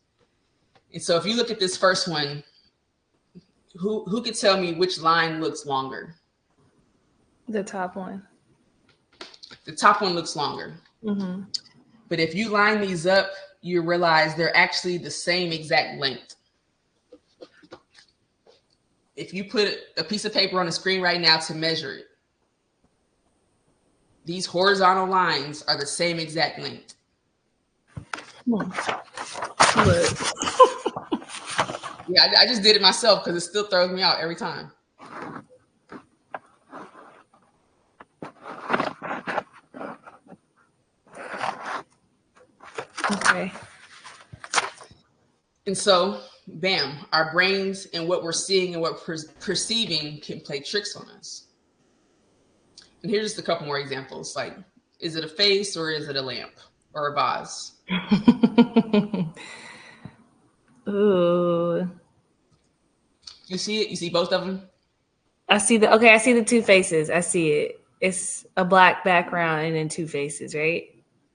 Speaker 1: And so if you look at this first one, who could tell me which line looks longer?
Speaker 3: The top one.
Speaker 1: The top one looks longer.
Speaker 3: Mm-hmm.
Speaker 1: But if you line these up, you realize they're actually the same exact length. If you put a piece of paper on the screen right now to measure it, these horizontal lines are the same exact length. Yeah, I just did it myself because it still throws me out every time.
Speaker 3: Okay.
Speaker 1: And so, bam, our brains and what we're seeing and what we're perceiving can play tricks on us. And here's just a couple more examples. Like, is it a face or is it a lamp or a vase?
Speaker 3: Ooh.
Speaker 1: You see it? You see both of them?
Speaker 3: I see the two faces. I see it. It's a black background and then two faces, right?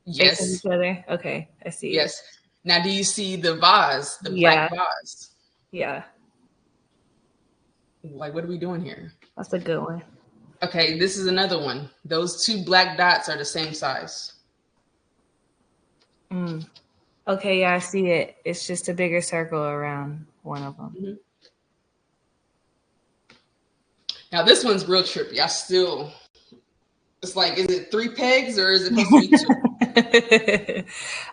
Speaker 3: Facing
Speaker 1: Yes.
Speaker 3: each other. Okay, I see it.
Speaker 1: Yes. Now, do you see the vase, the
Speaker 3: Yeah.
Speaker 1: black vase?
Speaker 3: Yeah,
Speaker 1: Like, what are we doing here?
Speaker 3: that's a good one.
Speaker 1: Okay, this is another one. Those two black dots are the same size.
Speaker 3: Okay, yeah, I see it. It's just a bigger circle around one of them.
Speaker 1: Mm-hmm. Now, this one's real trippy. It's like, is it 3 pegs or is it supposed to be 2?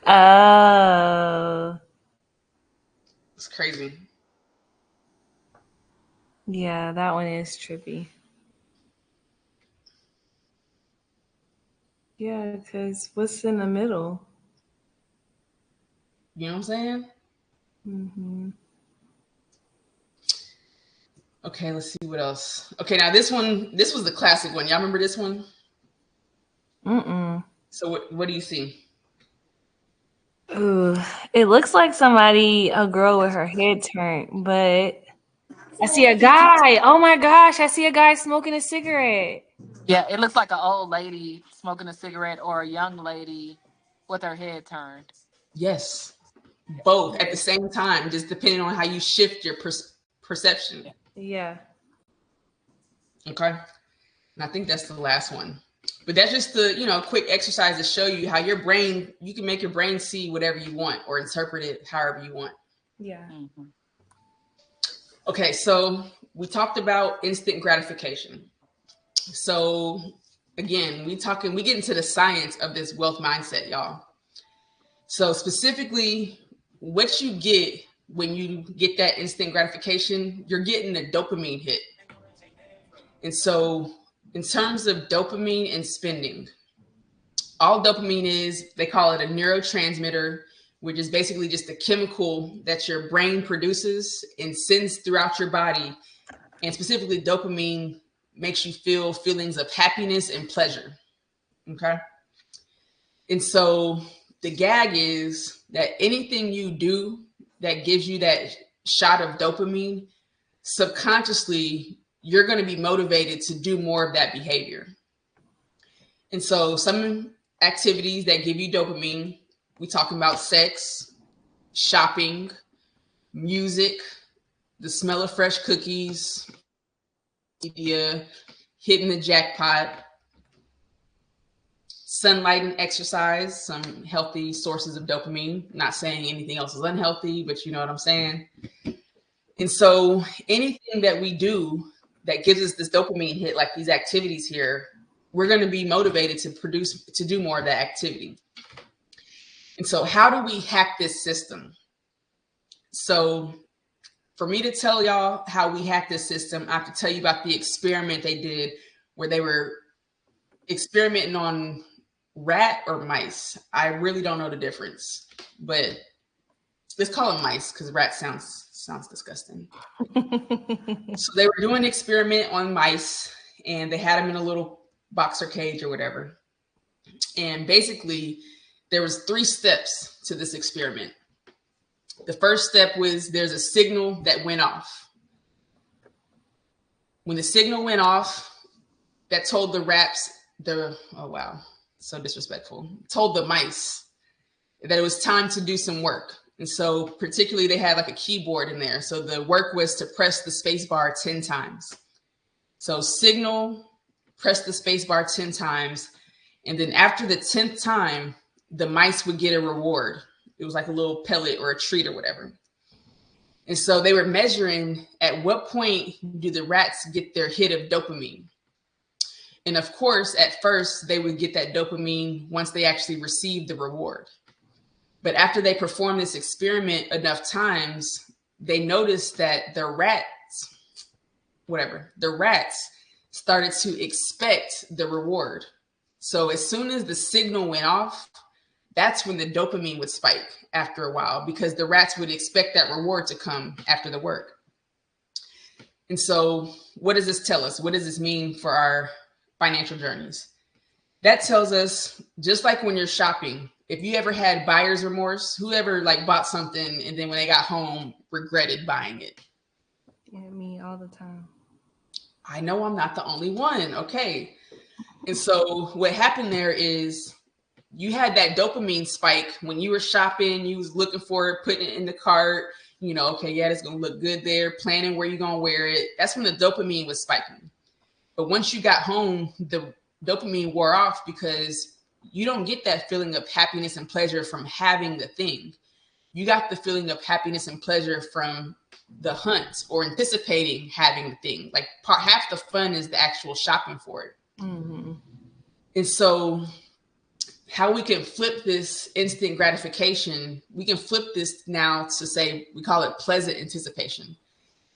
Speaker 3: Oh.
Speaker 1: It's crazy.
Speaker 3: Yeah, that one is trippy. Yeah, because what's in the middle?
Speaker 1: You know what I'm saying?
Speaker 3: Mm-hmm.
Speaker 1: Okay, let's see what else. Okay, now this was the classic one. Y'all remember this one? So what do you see?
Speaker 3: Ooh, it looks like a girl with her head turned, but I see a guy. Oh my gosh, I see a guy smoking a cigarette.
Speaker 2: Yeah, it looks like an old lady smoking a cigarette or a young lady with her head turned.
Speaker 1: Yes, both at the same time, just depending on how you shift your perception.
Speaker 3: Yeah.
Speaker 1: Okay, and I think that's the last one. But that's just the quick exercise to show you how you can make your brain see whatever you want or interpret it however you want.
Speaker 3: Yeah.
Speaker 2: Mm-hmm.
Speaker 1: Okay, so we talked about instant gratification. So again, we get into the science of this wealth mindset, y'all. So specifically, what you get when you get that instant gratification, you're getting a dopamine hit. And so in terms of dopamine and spending, all dopamine is, they call it a neurotransmitter, which is basically just a chemical that your brain produces and sends throughout your body. And specifically, dopamine makes you feel feelings of happiness and pleasure. Okay. And so the gag is that anything you do that gives you that shot of dopamine, subconsciously, you're going to be motivated to do more of that behavior. And so some activities that give you dopamine, we talking about sex, shopping, music, the smell of fresh cookies, media, hitting the jackpot, sunlight and exercise, some healthy sources of dopamine. Not saying anything else is unhealthy, but you know what I'm saying. And so anything that we do that gives us this dopamine hit, like these activities here, we're going to be motivated to do more of that activity. And so how do we hack this system? So for me to tell y'all how we hack this system, I have to tell you about the experiment they did where they were experimenting on rat or mice. I really don't know the difference, but let's call them mice because rat sounds disgusting. So they were doing an experiment on mice and they had them in a little boxer cage or whatever. And basically there was 3 steps to this experiment. The first step was there's a signal that went off. When the signal went off, that told the rats, oh wow, so disrespectful, told the mice that it was time to do some work. And so particularly they had like a keyboard in there. So the work was to press the space bar 10 times. So signal, press the space bar 10 times. And then after the 10th time, the mice would get a reward. It was like a little pellet or a treat or whatever. And so they were measuring at what point do the rats get their hit of dopamine. And of course, at first, they would get that dopamine once they actually received the reward. But after they performed this experiment enough times, they noticed that the rats started to expect the reward. So as soon as the signal went off, that's when the dopamine would spike after a while because the rats would expect that reward to come after the work. And so what does this tell us? What does this mean for our financial journeys? That tells us, just like when you're shopping, if you ever had buyer's remorse, whoever like bought something and then when they got home regretted buying it.
Speaker 3: Yeah, me all the time.
Speaker 1: I know I'm not the only one. Okay. And so what happened there is you had that dopamine spike when you were shopping, you was looking for it, putting it in the cart, okay, yeah, it's gonna look good there, planning where you're gonna wear it. That's when the dopamine was spiking. But once you got home, the dopamine wore off because you don't get that feeling of happiness and pleasure from having the thing. You got the feeling of happiness and pleasure from the hunt or anticipating having the thing. Like half the fun is the actual shopping for it.
Speaker 3: Mm-hmm.
Speaker 1: And so how we can flip this instant gratification, we can flip this now to say, we call it pleasant anticipation.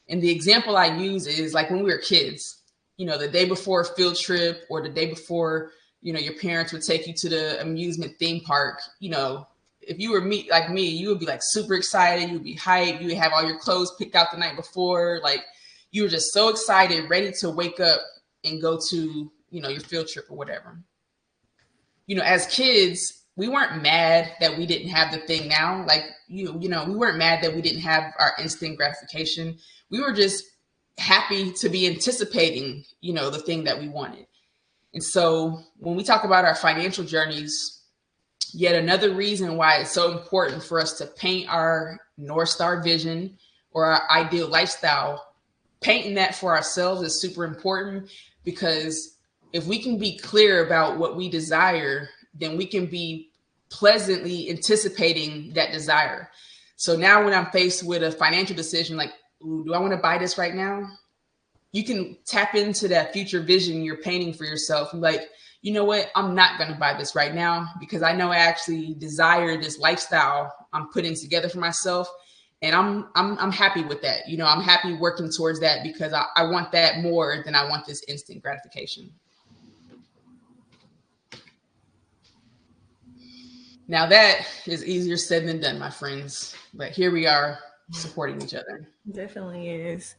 Speaker 1: And the example I use is like when we were kids, the day before a field trip or the day before, your parents would take you to the amusement theme park, if you were like me, you would be like super excited. You would be hyped. You would have all your clothes picked out the night before. Like you were just so excited, ready to wake up and go to, your field trip or whatever. As kids, we weren't mad that we didn't have the thing now. Like, we weren't mad that we didn't have our instant gratification. We were just happy to be anticipating, the thing that we wanted. And so when we talk about our financial journeys, yet another reason why it's so important for us to paint our North Star vision or our ideal lifestyle, painting that for ourselves is super important, because if we can be clear about what we desire, then we can be pleasantly anticipating that desire. So now when I'm faced with a financial decision, like, ooh, do I want to buy this right now? You can tap into that future vision you're painting for yourself. Like, you know what? I'm not going to buy this right now because I know I actually desire this lifestyle I'm putting together for myself. And I'm happy with that. I'm happy working towards that because I want that more than I want this instant gratification. Now that is easier said than done, my friends. But here we are supporting each other.
Speaker 3: Definitely is.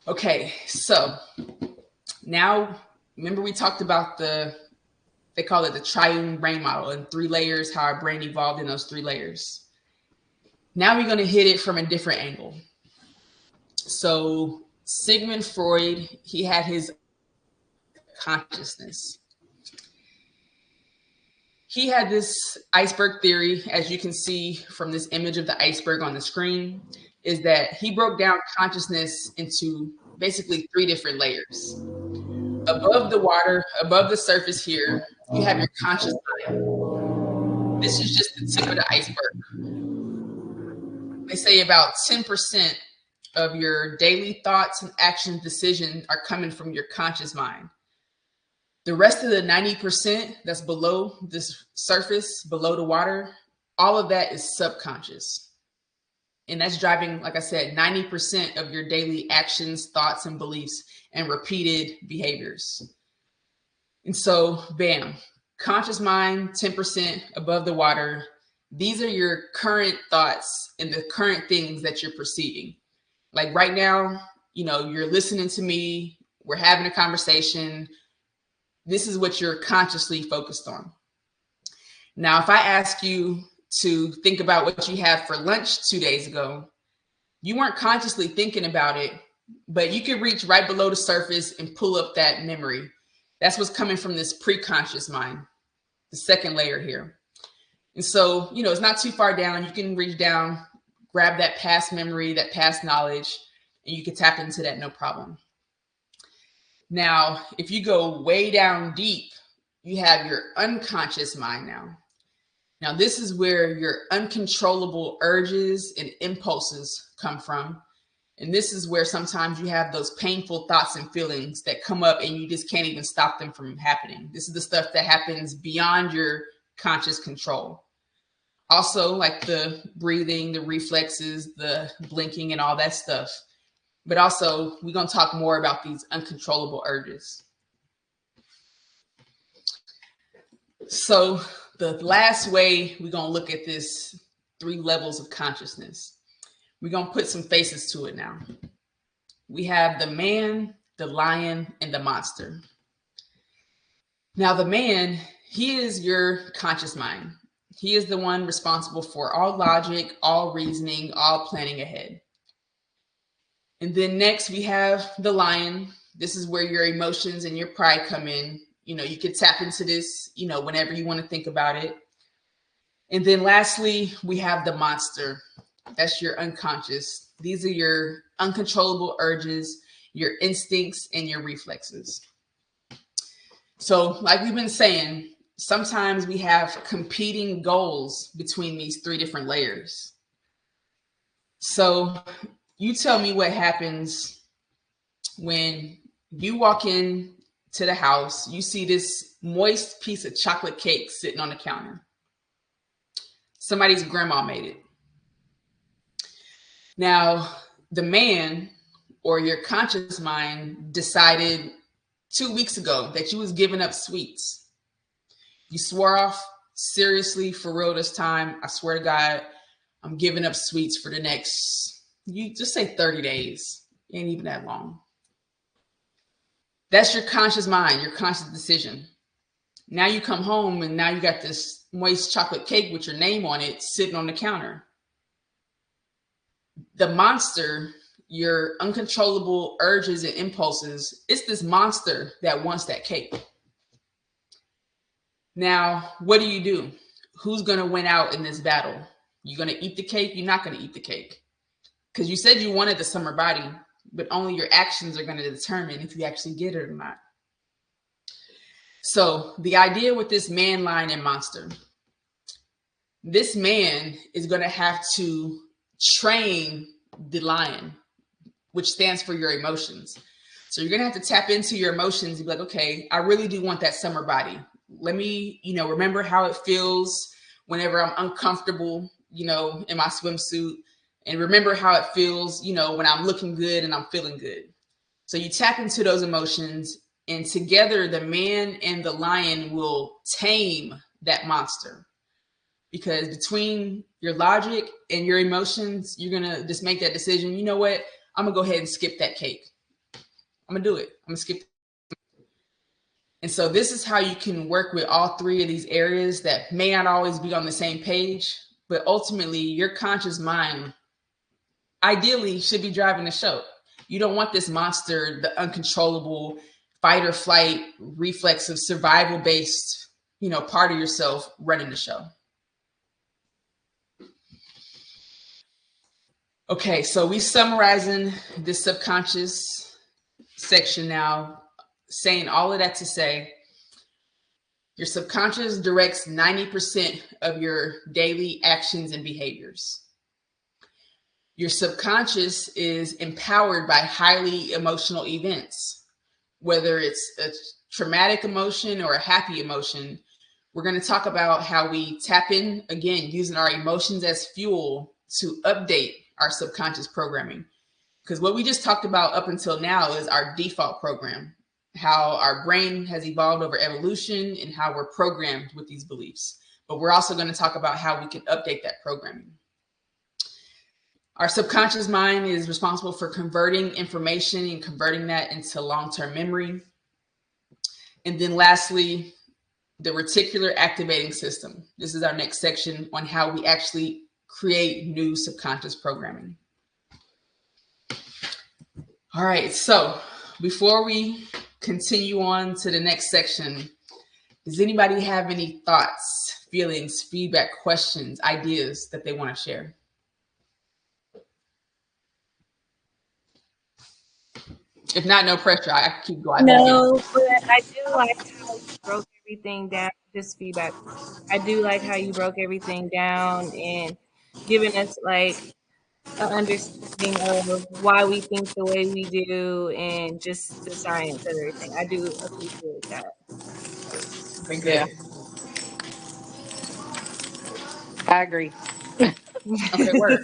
Speaker 1: Okay, so now remember we talked about they call it the triune brain model and 3 layers, how our brain evolved in those 3 layers. Now we're going to hit it from a different angle. So Sigmund Freud, he had his consciousness. He had this iceberg theory, as you can see from this image of the iceberg on the screen, is that he broke down consciousness into basically 3 different layers. Above the water, above the surface here, you have your conscious mind. This is just the tip of the iceberg. They say about 10% of your daily thoughts and action decisions are coming from your conscious mind. The rest of the 90% that's below this surface, below the water, all of that is subconscious. And that's driving, like I said, 90% of your daily actions, thoughts, and beliefs and repeated behaviors. And so, bam, conscious mind, 10% above the water. These are your current thoughts and the current things that you're perceiving. Like right now, you're listening to me, we're having a conversation. This is what you're consciously focused on. Now, if I ask you to think about what you had for lunch 2 days ago, you weren't consciously thinking about it, but you could reach right below the surface and pull up that memory. That's what's coming from this preconscious mind, the second layer here. And so, it's not too far down. You can reach down, grab that past memory, that past knowledge, and you can tap into that no problem. Now, if you go way down deep, you have your unconscious mind now. Now, this is where your uncontrollable urges and impulses come from. And this is where sometimes you have those painful thoughts and feelings that come up and you just can't even stop them from happening. This is the stuff that happens beyond your conscious control. Also, like the breathing, the reflexes, the blinking, and all that stuff. But also, we're going to talk more about these uncontrollable urges. So the last way we're going to look at this 3 levels of consciousness, we're going to put some faces to it now. We have the man, the lion, and the monster. Now, the man, he is your conscious mind. He is the one responsible for all logic, all reasoning, all planning ahead. And then next we have the lion. This is where your emotions and your pride come in. You could tap into this, whenever you want to think about it. And then lastly, we have the monster. That's your unconscious. These are your uncontrollable urges, your instincts, and your reflexes. So like we've been saying, sometimes we have competing goals between these three different layers. So you tell me what happens when you walk in to the house, you see this moist piece of chocolate cake sitting on the counter. Somebody's grandma made it. Now, the man or your conscious mind decided 2 weeks ago that you was giving up sweets. You swore off, seriously, for real this time. I swear to God, I'm giving up sweets for the next, you just say 30 days. It ain't even that long. That's your conscious mind, your conscious decision. Now you come home and now you got this moist chocolate cake with your name on it sitting on the counter. The monster, your uncontrollable urges and impulses, it's this monster that wants that cake. Now, what do? Who's going to win out in this battle? You going to eat the cake? You're not going to eat the cake. Because you said you wanted the summer body, but only your actions are going to determine if you actually get it or not. So the idea with this man, lion, and monster, this man is going to have to train the lion, which stands for your emotions. So you're going to have to tap into your emotions and be like, okay, I really do want that summer body. Let me, remember how it feels whenever I'm uncomfortable, in my swimsuit, and remember how it feels, when I'm looking good and I'm feeling good. So you tap into those emotions, and together the man and the lion will tame that monster. Because between your logic and your emotions, you're going to just make that decision. You know what? I'm going to go ahead and skip that cake. I'm going to do it. I'm going to skip. And so this is how you can work with all three of these areas that may not always be on the same page, but ultimately your conscious mind ideally should be driving the show. You don't want this monster, the uncontrollable fight or flight, reflexive, survival-based, part of yourself running the show. Okay, so we summarizing this subconscious section now, saying all of that to say, your subconscious directs 90% of your daily actions and behaviors. Your subconscious is empowered by highly emotional events, whether it's a traumatic emotion or a happy emotion. We're going to talk about how we tap in, again, using our emotions as fuel to update our subconscious programming. Because what we just talked about up until now is our default program, how our brain has evolved over evolution and how we're programmed with these beliefs. But we're also going to talk about how we can update that programming. Our subconscious mind is responsible for converting information and converting that into long-term memory. And then lastly, the reticular activating system. This is our next section on how we actually create new subconscious programming. All right, so before we continue on to the next section, does anybody have any thoughts, feelings, feedback, questions, ideas that they want to share? If not, no pressure. I keep going.
Speaker 3: No, but I do like how you broke everything down. Just feedback. I do like how you broke everything down and giving us like an understanding of why we think the way we do and just the science of everything. I do appreciate that.
Speaker 1: Okay, good.
Speaker 2: Yeah. I agree.
Speaker 1: Okay, work.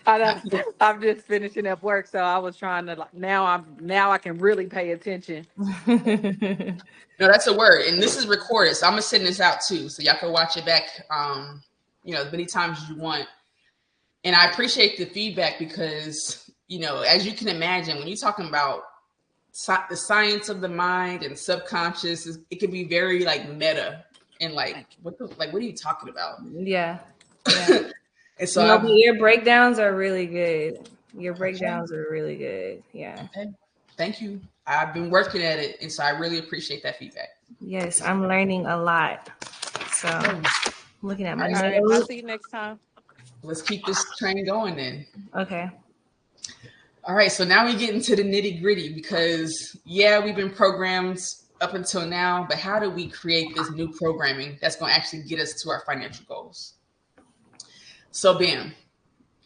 Speaker 2: I'm just finishing up work, so I was trying to now I can really pay attention.
Speaker 1: No, that's a word. And this is recorded. So I'm going to send this out too. So y'all can watch it back, as many times as you want. And I appreciate the feedback because, as you can imagine, when you're talking about the science of the mind and subconscious, it can be very like meta. and like, what are you talking about?
Speaker 3: Yeah. Yeah.
Speaker 1: And so
Speaker 3: No, but your breakdowns are really good. Your breakdowns are really good. Yeah.
Speaker 1: okay. Thank you. I've been working at it, and so I really appreciate that feedback.
Speaker 3: Yes, I'm learning a lot. So I'm looking at my
Speaker 2: All right. I'll
Speaker 3: notes.
Speaker 2: see you next time.
Speaker 1: Let's keep this train going then.
Speaker 3: Okay.
Speaker 1: All right, so now we get into the nitty gritty because yeah, we've been programmed up until now, but how do we create this new programming that's going to actually get us to our financial goals? So bam,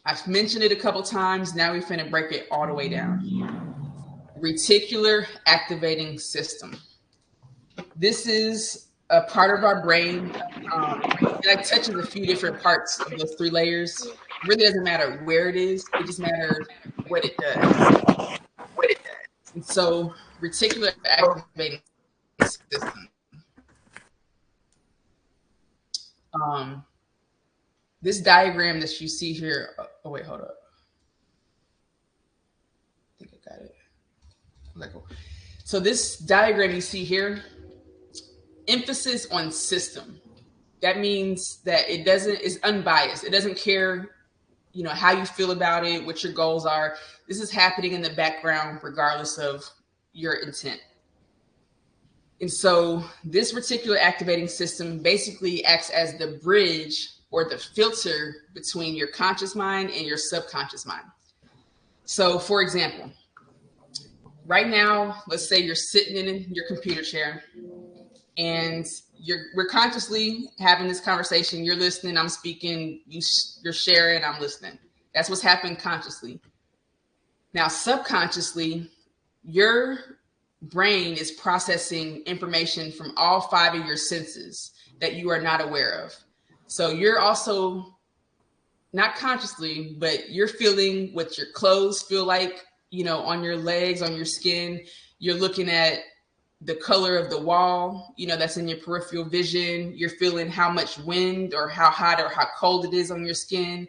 Speaker 1: I've mentioned it a couple times. Now we finna break it all the way down. Reticular activating system. This is a part of our brain. It like touches a few different parts of those 3 layers. It really doesn't matter where it is. It just matters what it does. And so reticular activating system. Um, this diagram that you see here. Oh wait, hold up. I think I got it. Okay, cool. So this diagram you see here, emphasis on system. That means that it's unbiased. It doesn't care, how you feel about it, what your goals are. This is happening in the background regardless of your intent. And so this reticular activating system basically acts as the bridge or the filter between your conscious mind and your subconscious mind. So for example, right now, let's say you're sitting in your computer chair and we're consciously having this conversation. You're listening, I'm speaking, you're sharing, I'm listening. That's what's happening consciously. Now, subconsciously, your brain is processing information from all 5 of your senses that you are not aware of. So you're also not consciously, but you're feeling what your clothes feel like, on your legs, on your skin. You're looking at the color of the wall, that's in your peripheral vision. You're feeling how much wind or how hot or how cold it is on your skin.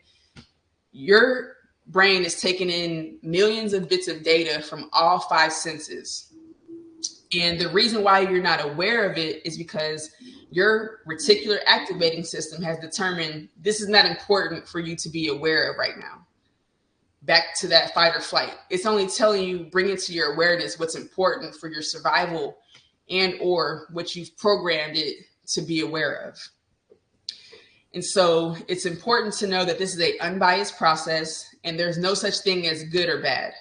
Speaker 1: Your brain is taking in millions of bits of data from all 5 senses. And the reason why you're not aware of it is because your reticular activating system has determined this is not important for you to be aware of right now. Back to that fight or flight. It's only telling you, bring into your awareness what's important for your survival and or what you've programmed it to be aware of. And so it's important to know that this is an unbiased process and there's no such thing as good or bad.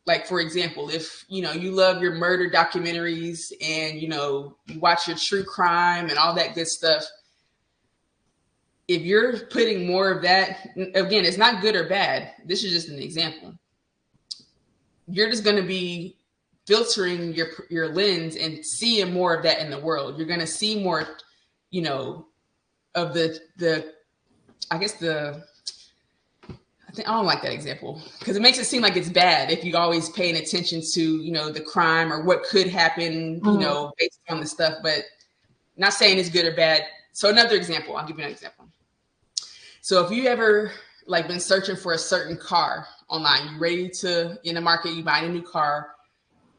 Speaker 1: Like, for example, if, you love your murder documentaries and, you watch your true crime and all that good stuff, if you're putting more of that, again, it's not good or bad. This is just an example. You're just going to be filtering your lens and seeing more of that in the world. You're going to see more, of I don't like that example because it makes it seem like it's bad if you're always paying attention to, the crime or what could happen, based on the stuff, but not saying it's good or bad. So another example, I'll give you an example. So if you ever been searching for a certain car online, you ready to in the market, you buy a new car.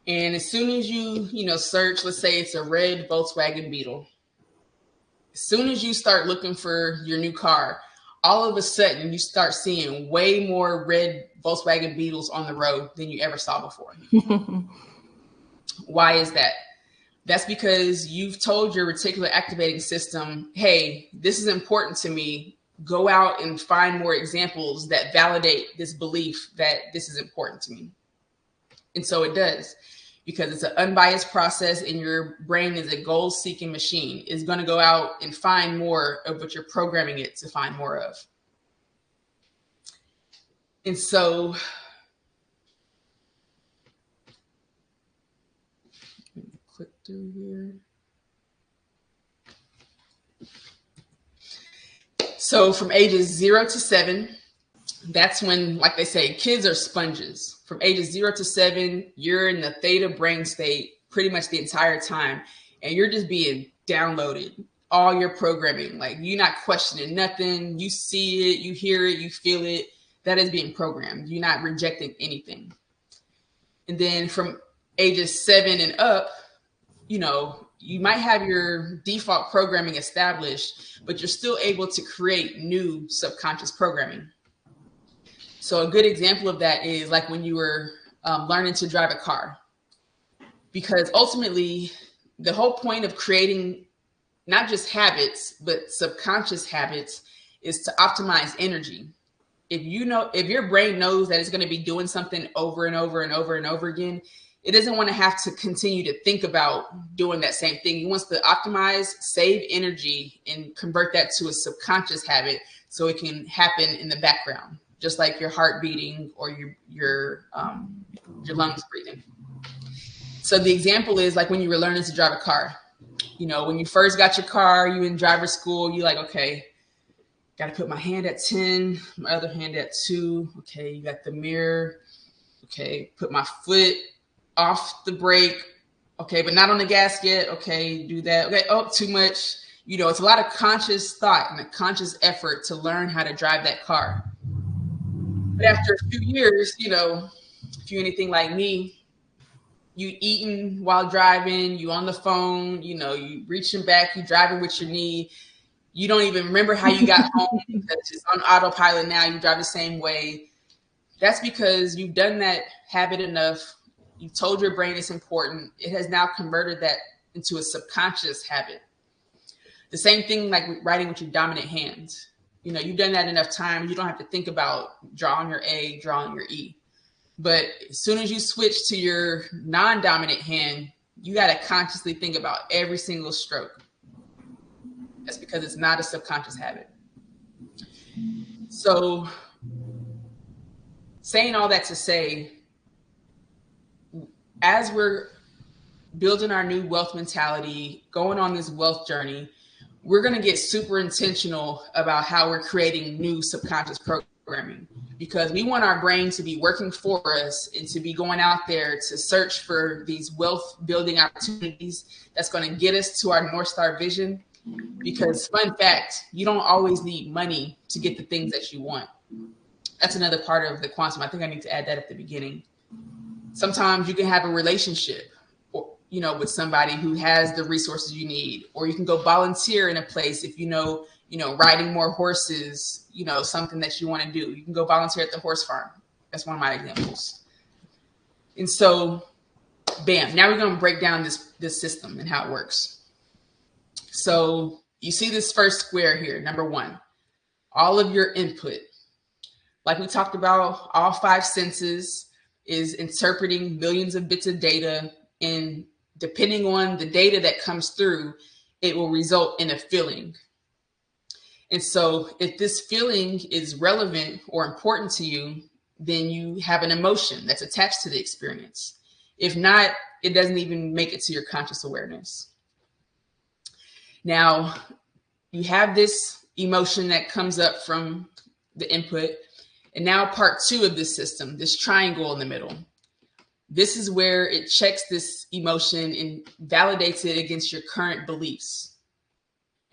Speaker 1: And as soon as you, search, let's say it's a red Volkswagen Beetle. As soon as you start looking for your new car, all of a sudden you start seeing way more red Volkswagen Beetles on the road than you ever saw before. Why is that? That's because you've told your reticular activating system, hey, this is important to me. Go out and find more examples that validate this belief that this is important to me. And so it does, because it's an unbiased process and your brain is a goal-seeking machine. It's going to go out and find more of what you're programming it to find more of. And so click through here. So from ages 0 to 7, that's when, like they say, kids are sponges. From ages 0 to 7, you're in the theta brain state pretty much the entire time. And you're just being downloaded, all your programming. Like, you're not questioning nothing. You see it, you hear it, you feel it. That is being programmed. You're not rejecting anything. And then from ages 7 and up, you might have your default programming established, but you're still able to create new subconscious programming. So a good example of that is like when you were learning to drive a car, because ultimately the whole point of creating not just habits, but subconscious habits is to optimize energy. If your brain knows that it's going to be doing something over and over and over and over again, it doesn't want to have to continue to think about doing that same thing. It wants to optimize, save energy, and convert that to a subconscious habit so it can happen in the background, just like your heart beating or your lungs breathing. So the example is like when you were learning to drive a car. When you first got your car, you in driver's school, you're like, okay, got to put my hand at 10, my other hand at 2. Okay, you got the mirror. Okay, put my foot off the brake. Okay, but not on the gas yet. Okay, do that. Okay, oh, too much. It's a lot of conscious thought and a conscious effort to learn how to drive that car. But after a few years, if you're anything like me, you eating while driving, you on the phone, you reaching back, you driving with your knee. You don't even remember how you got home because it's on autopilot now. You drive the same way. That's because you've done that habit enough. You've told your brain it's important. It has now converted that into a subconscious habit. The same thing like writing with your dominant hand. You've done that enough times. You don't have to think about drawing your A, drawing your E. But as soon as you switch to your non-dominant hand, you got to consciously think about every single stroke. That's because it's not a subconscious habit. So saying all that to say, as we're building our new wealth mentality, going on this wealth journey, we're going to get super intentional about how we're creating new subconscious programming, because we want our brain to be working for us and to be going out there to search for these wealth building opportunities that's going to get us to our North Star vision. Because fun fact, you don't always need money to get the things that you want. That's another part of the quantum. I think I need to add that at the beginning. Sometimes you can have a relationship, with somebody who has the resources you need, or you can go volunteer in a place if riding more horses, something that you want to do. You can go volunteer at the horse farm. That's one of my examples. And so, bam, now we're going to break down this system and how it works. So you see this first square here, number 1, all of your input. Like we talked about, all 5 senses is interpreting millions of bits of data, and depending on the data that comes through, it will result in a feeling. And so if this feeling is relevant or important to you, then you have an emotion that's attached to the experience. If not, it doesn't even make it to your conscious awareness. Now, you have this emotion that comes up from the input. And now part 2 of this system, this triangle in the middle. This is where it checks this emotion and validates it against your current beliefs.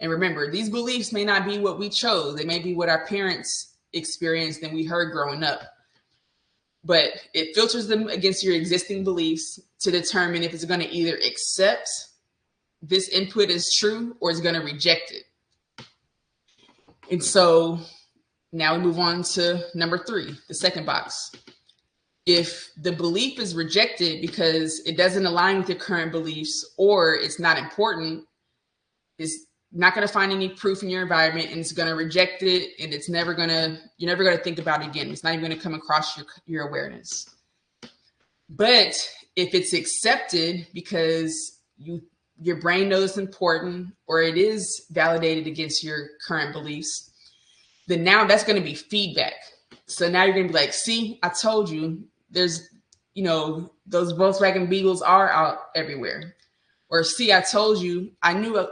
Speaker 1: And remember, these beliefs may not be what we chose. They may be what our parents experienced and we heard growing up. But it filters them against your existing beliefs to determine if it's going to either accept this input as true or it's going to reject it. And so now we move on to number 3, the second box. If the belief is rejected because it doesn't align with your current beliefs or it's not important, it's not going to find any proof in your environment, and it's going to reject it, and you're never going to think about it again. It's not even going to come across your awareness. But if it's accepted because your brain knows it's important or it is validated against your current beliefs, then now that's going to be feedback. So now you're going to be like, see, I told you, there's, those Volkswagen Beagles are out everywhere. Or see, I told you, I knew,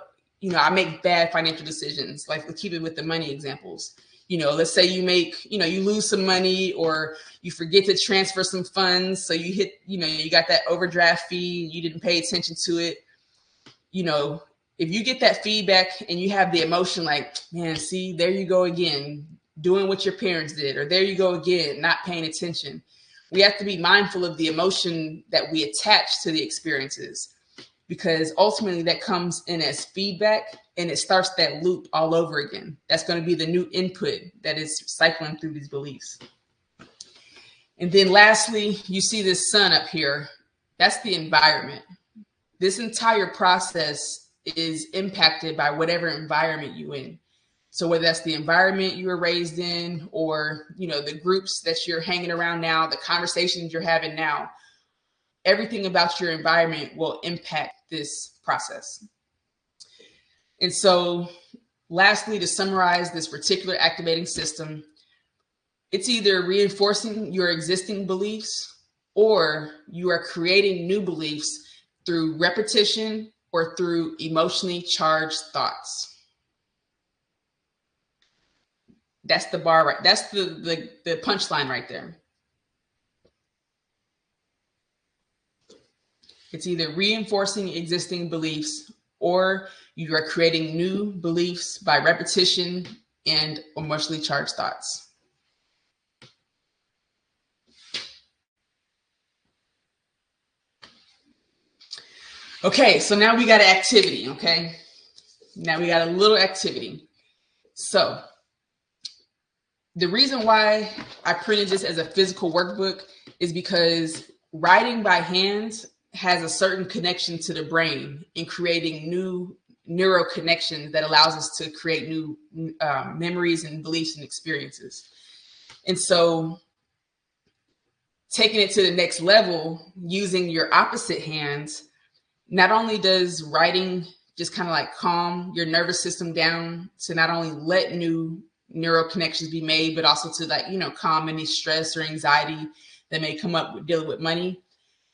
Speaker 1: I make bad financial decisions. Like, let's keep it with the money examples. Let's say you make, you lose some money or you forget to transfer some funds. So you hit, you got that overdraft fee and you didn't pay attention to it. If you get that feedback and you have the emotion like, man, see, there you go again, doing what your parents did, or there you go again, not paying attention. We have to be mindful of the emotion that we attach to the experiences, because ultimately that comes in as feedback and it starts that loop all over again. That's going to be the new input that is cycling through these beliefs. And then lastly, you see this sun up here. That's the environment. This entire process is impacted by whatever environment you're in. So whether that's the environment you were raised in, or, you know, the groups that you're hanging around now, the conversations you're having now, everything about your environment will impact this process. And so lastly, to summarize this reticular activating system, it's either reinforcing your existing beliefs or you are creating new beliefs through repetition or through emotionally charged thoughts. That's the bar, right? That's the punchline right there. It's either reinforcing existing beliefs or you are creating new beliefs by repetition and emotionally charged thoughts. Okay, so now we got an activity, okay? Now we got a little activity. So the reason why I printed this as a physical workbook is because writing by hand has a certain connection to the brain in creating new neural connections that allows us to create new memories and beliefs and experiences. And so taking it to the next level, using your opposite hands, not only does writing just kind of like calm your nervous system down to not only let new neural connections be made, but also to, like, you know, calm any stress or anxiety that may come up with dealing with money.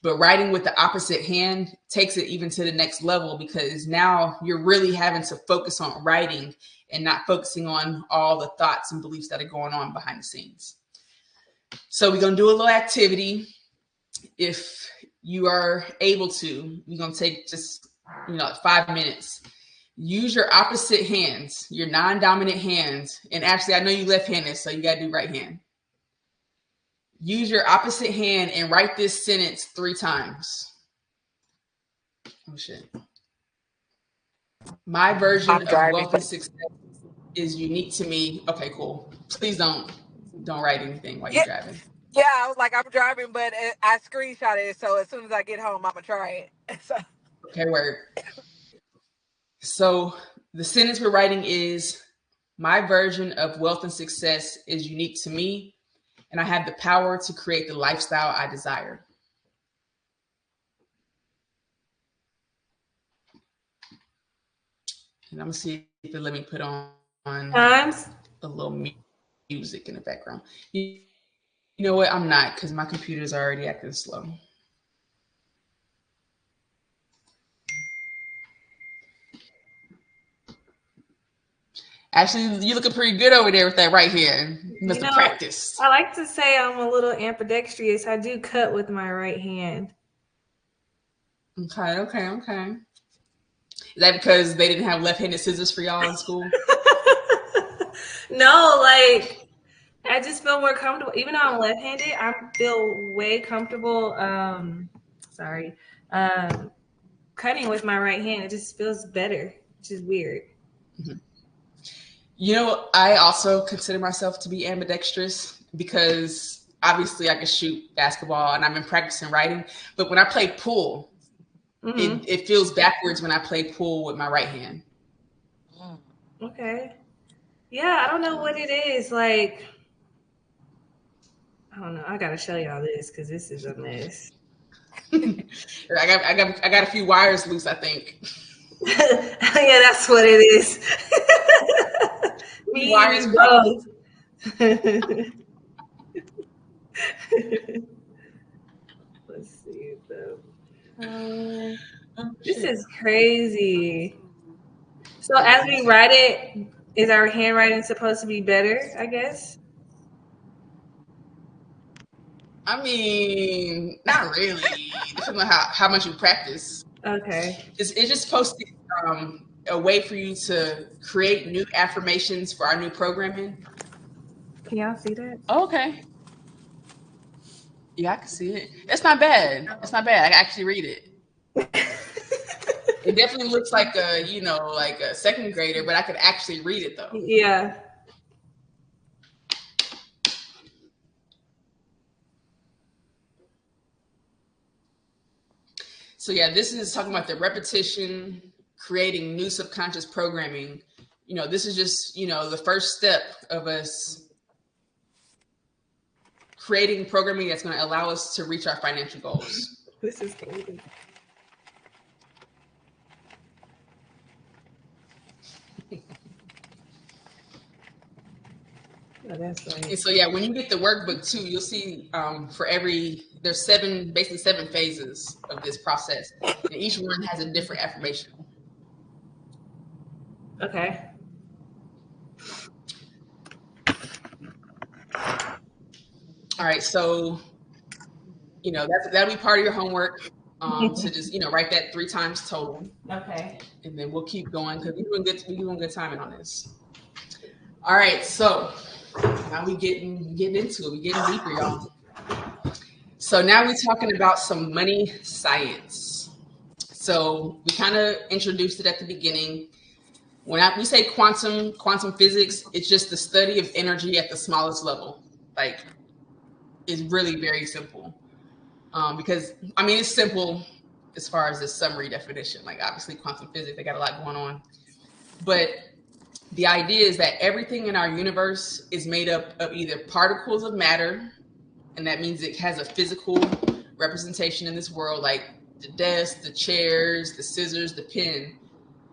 Speaker 1: But writing with the opposite hand takes it even to the next level, because now you're really having to focus on writing and not focusing on all the thoughts and beliefs that are going on behind the scenes. So we're going to do a little activity. If you are able to, we're going to take just, you know, 5 minutes. Use your opposite hands, your non-dominant hands. And actually, I know you left-handed, so you got to do right hand. Use your opposite hand and write this sentence 3 times. Oh, shit. My version of wealth and success is unique to me. Okay, cool. Please don't write anything while you're driving.
Speaker 2: Yeah, I was like, I'm driving, but I screenshot it, so as soon as I get home, I'm gonna try it. So.
Speaker 1: Okay, word. So the sentence we're writing is, my version of wealth and success is unique to me, and I have the power to create the lifestyle I desire. And I'm gonna see if it let me put on a little music in the background. You know what? I'm not, because my computer's already acting slow. Actually, you're looking pretty good over there with that right hand. You must have practiced.
Speaker 3: I like to say I'm a little ambidextrous. I do cut with my right hand.
Speaker 1: Okay. Is that because they didn't have left-handed scissors for y'all in school?
Speaker 3: No, like, I just feel more comfortable. Even though I'm left-handed, I feel way comfortable. Cutting with my right hand. It just feels better, which is weird.
Speaker 1: Mm-hmm. You know, I also consider myself to be ambidextrous because obviously I can shoot basketball and I've been practicing writing. But when I play pool, it feels backwards when I play pool with my right hand.
Speaker 3: Okay. Yeah, I don't know what it is. Like, I don't know. I gotta show y'all this because this is a mess.
Speaker 1: I got a few wires loose, I think.
Speaker 3: Yeah, that's what it is. Me
Speaker 1: wires
Speaker 3: both. Let's see though. This is crazy. So as we write it, is our handwriting supposed to be better, I guess?
Speaker 1: I mean, not really. Depending on how much you practice.
Speaker 3: Okay.
Speaker 1: It's just supposed to be a way for you to create new affirmations for our new programming.
Speaker 3: Can y'all see that?
Speaker 1: Oh, okay. Yeah, I can see it. It's not bad. It's not bad. I can actually read it. It definitely looks like a, like a second grader, but I could actually read it though.
Speaker 3: Yeah.
Speaker 1: So yeah, this is talking about the repetition, creating new subconscious programming. This is just, the first step of us creating programming that's going to allow us to reach our financial goals.
Speaker 3: This is crazy. Oh, that's right.
Speaker 1: And so yeah, when you get the workbook too, you'll see there's basically seven phases of this process, and each one has a different affirmation.
Speaker 3: Okay.
Speaker 1: All right, so that'll be part of your homework, to just write that 3 times total.
Speaker 3: Okay.
Speaker 1: And then we'll keep going because we're doing good timing on this. All right, so now we getting into it. We getting deeper, y'all. So now we're talking about some money science. So we kind of introduced it at the beginning. When we say quantum physics, it's just the study of energy at the smallest level. Like, it's really very simple. Because it's simple as far as the summary definition. Like, obviously, quantum physics, they got a lot going on. But the idea is that everything in our universe is made up of either particles of matter, and that means it has a physical representation in this world, like the desk, the chairs, the scissors, the pen.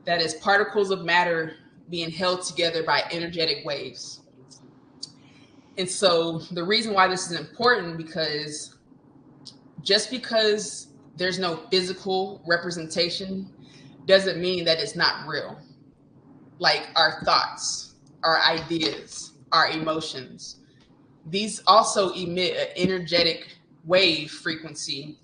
Speaker 1: That is particles of matter being held together by energetic waves. And so the reason why this is important, because just because there's no physical representation doesn't mean that it's not real. Like our thoughts, our ideas, our emotions, these also emit an energetic wave frequency,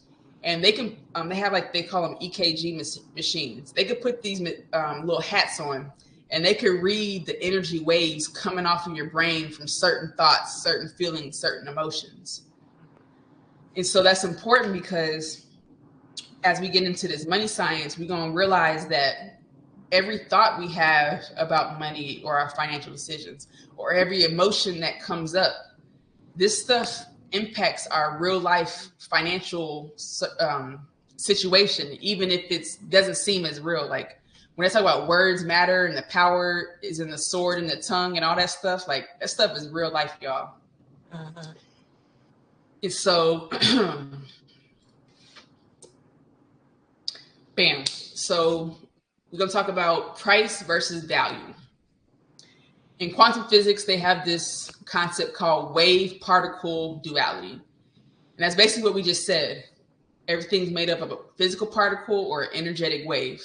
Speaker 1: and they can they have, like, they call them EKG machines. They could put these little hats on, and they could read the energy waves coming off of your brain from certain thoughts, certain feelings, certain emotions. And so that's important because as we get into this money science, we're going to realize that every thought we have about money or our financial decisions, or every emotion that comes up, this stuff impacts our real life financial situation, even if it doesn't seem as real. Like, when I talk about words matter and the power is in the sword and the tongue and all that stuff, like, that stuff is real life, y'all.
Speaker 2: Uh-huh.
Speaker 1: And so, bam. So we're going to talk about price versus value. In quantum physics, they have this concept called wave-particle duality. And that's basically what we just said. Everything's made up of a physical particle or energetic wave.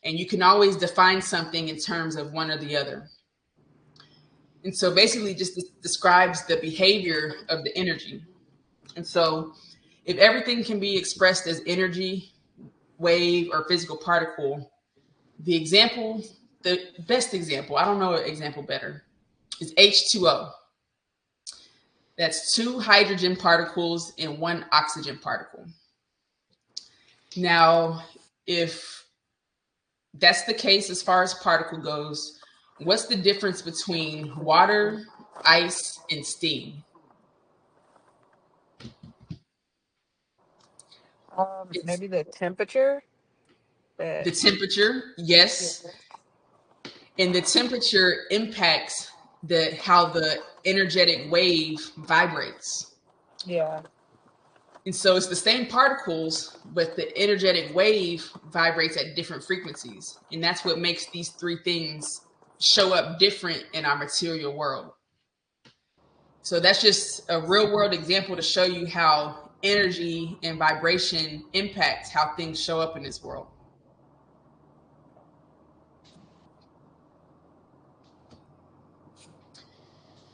Speaker 1: And you can always define something in terms of one or the other. And so basically just describes the behavior of the energy. And so if everything can be expressed as energy, wave, or physical particle, the best example, I don't know an example better, is H2O. That's 2 hydrogen particles and 1 oxygen particle. Now, if that's the case as far as particle goes, what's the difference between water, ice, and steam?
Speaker 2: Maybe the temperature.
Speaker 1: The temperature, yes. And the temperature impacts how the energetic wave vibrates.
Speaker 2: Yeah.
Speaker 1: And so it's the same particles, but the energetic wave vibrates at different frequencies. And that's what makes these 3 things show up different in our material world. So that's just a real world example to show you how energy and vibration impacts how things show up in this world.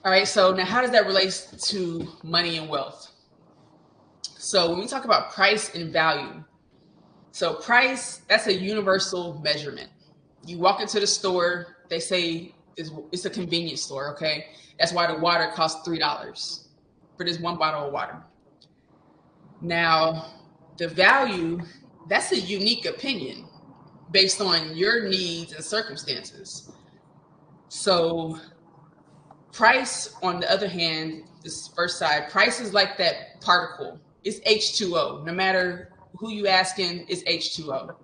Speaker 1: All right, so now how does that relate to money and wealth? So when we talk about price and value, so price, that's a universal measurement. You walk into the store, they say it's a convenience store, okay? That's why the water costs $3 for this 1 bottle of water. Now, the value, that's a unique opinion based on your needs and circumstances. So price, on the other hand, this first side, price is like that particle. It's H2O. No matter who you asking, it's H2O.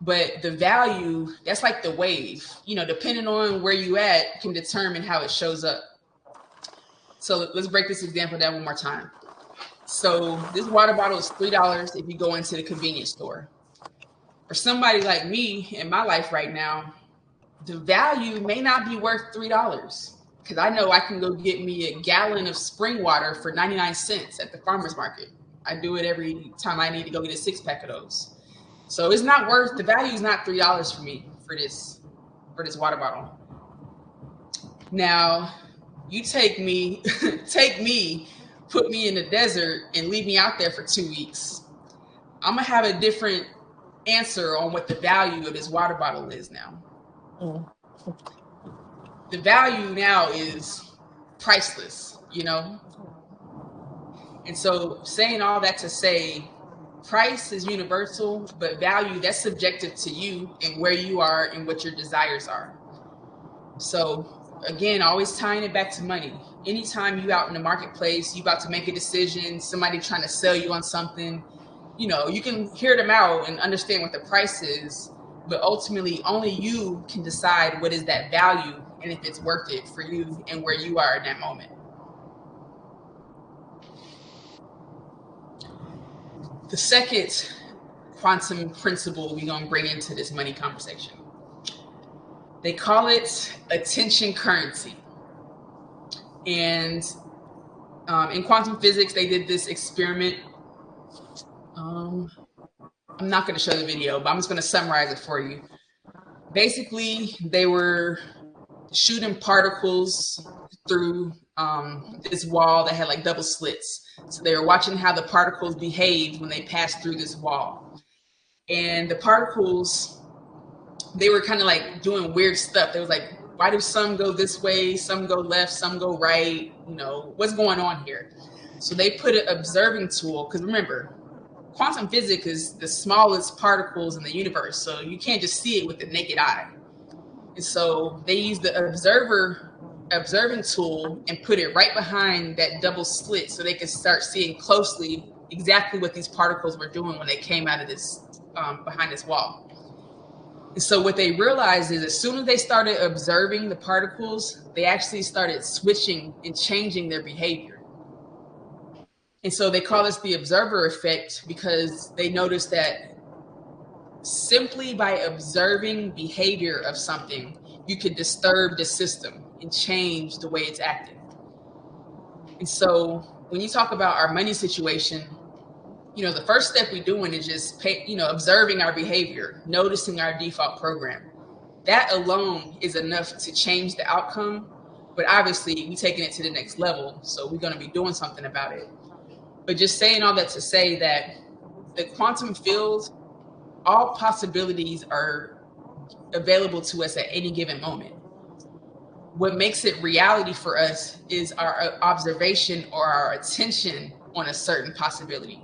Speaker 1: But the value, that's like the wave. Depending on where you at, can determine how it shows up. So let's break this example down one more time. So this water bottle is $3 if you go into the convenience store. For somebody like me in my life right now, the value may not be worth $3, because I know I can go get me a gallon of spring water for 99 cents at the farmer's market. I do it every time I need to go get a 6-pack of those. So it's not worth, the value is not $3 for me for this water bottle. Now, you take me, put me in the desert and leave me out there for 2 weeks. I'm gonna have a different answer on what the value of this water bottle is now. The value now is priceless, And so saying all that to say, price is universal, but value, that's subjective to you and where you are and what your desires are. So again, always tying it back to money. Anytime you out in the marketplace, you about to make a decision, somebody trying to sell you on something, you can hear them out and understand what the price is, but ultimately only you can decide what is that value and if it's worth it for you and where you are in that moment. The second quantum principle we're going to bring into this money conversation, they call it attention currency. And in quantum physics, they did this experiment. I'm not going to show the video, but I'm just going to summarize it for you. Basically, they were shooting particles through this wall that had like double slits. So they were watching how the particles behaved when they passed through this wall. And the particles, they were kind of like doing weird stuff. They was like, why do some go this way, some go left, some go right? What's going on here? So they put an observing tool, because remember, quantum physics is the smallest particles in the universe, so you can't just see it with the naked eye. And so they used the observing tool and put it right behind that double slit so they could start seeing closely exactly what these particles were doing when they came out of this behind this wall. And so what they realized is as soon as they started observing the particles, they actually started switching and changing their behavior. And so they call this the observer effect, because they noticed that simply by observing behavior of something, you could disturb the system and change the way it's acting. And so when you talk about our money situation, the first step we're doing is just observing our behavior, noticing our default program. That alone is enough to change the outcome, but obviously we're taking it to the next level, so we're going to be doing something about it. But just saying all that to say that the quantum field, all possibilities are available to us at any given moment. What makes it reality for us is our observation or our attention on a certain possibility.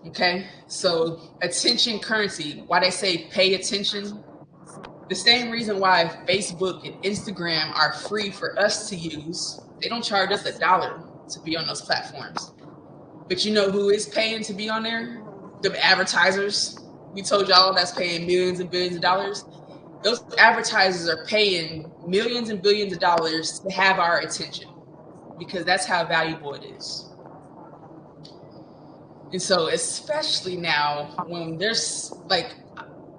Speaker 1: Okay, so attention currency, why they say pay attention, the same reason why Facebook and Instagram are free for us to use. They don't charge us $1 to be on those platforms. But you know who is paying to be on there? The advertisers. We told y'all that's paying millions and billions of dollars. Those advertisers are paying millions and billions of dollars to have our attention, because that's how valuable it is. And so especially now when there's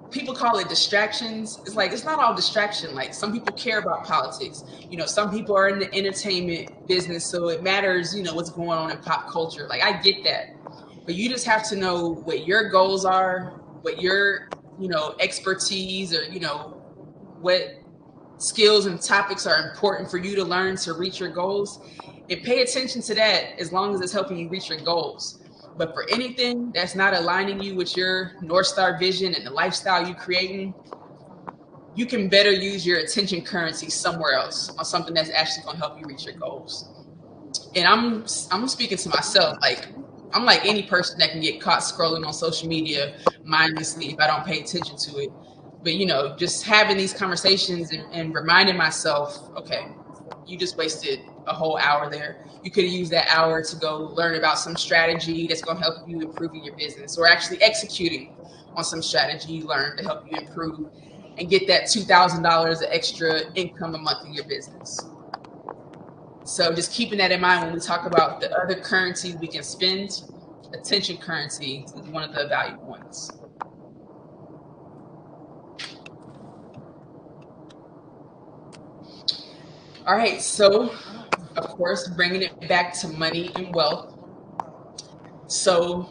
Speaker 1: people call it distractions. It's like, it's not all distraction. Like, some people care about politics. Some people are in the entertainment business, so it matters, what's going on in pop culture. Like, I get that. But you just have to know what your goals are, what your, expertise or, what skills and topics are important for you to learn to reach your goals. And pay attention to that as long as it's helping you reach your goals. But for anything that's not aligning you with your North Star vision and the lifestyle you're creating, you can better use your attention currency somewhere else on something that's actually going to help you reach your goals. And I'm speaking to myself. Like, I'm like any person that can get caught scrolling on social media mindlessly if I don't pay attention to it. But, you know, just having these conversations and reminding myself, okay, you just wasted a whole hour there. You could have used that hour to go learn about some strategy that's going to help you improve in your business, or actually executing on some strategy you learned to help you improve and get that $2,000 of extra income a month in your business. So just keeping that in mind when we talk about the other currencies we can spend, attention currency is one of the valuable ones. All right, so of course, bringing it back to money and wealth. So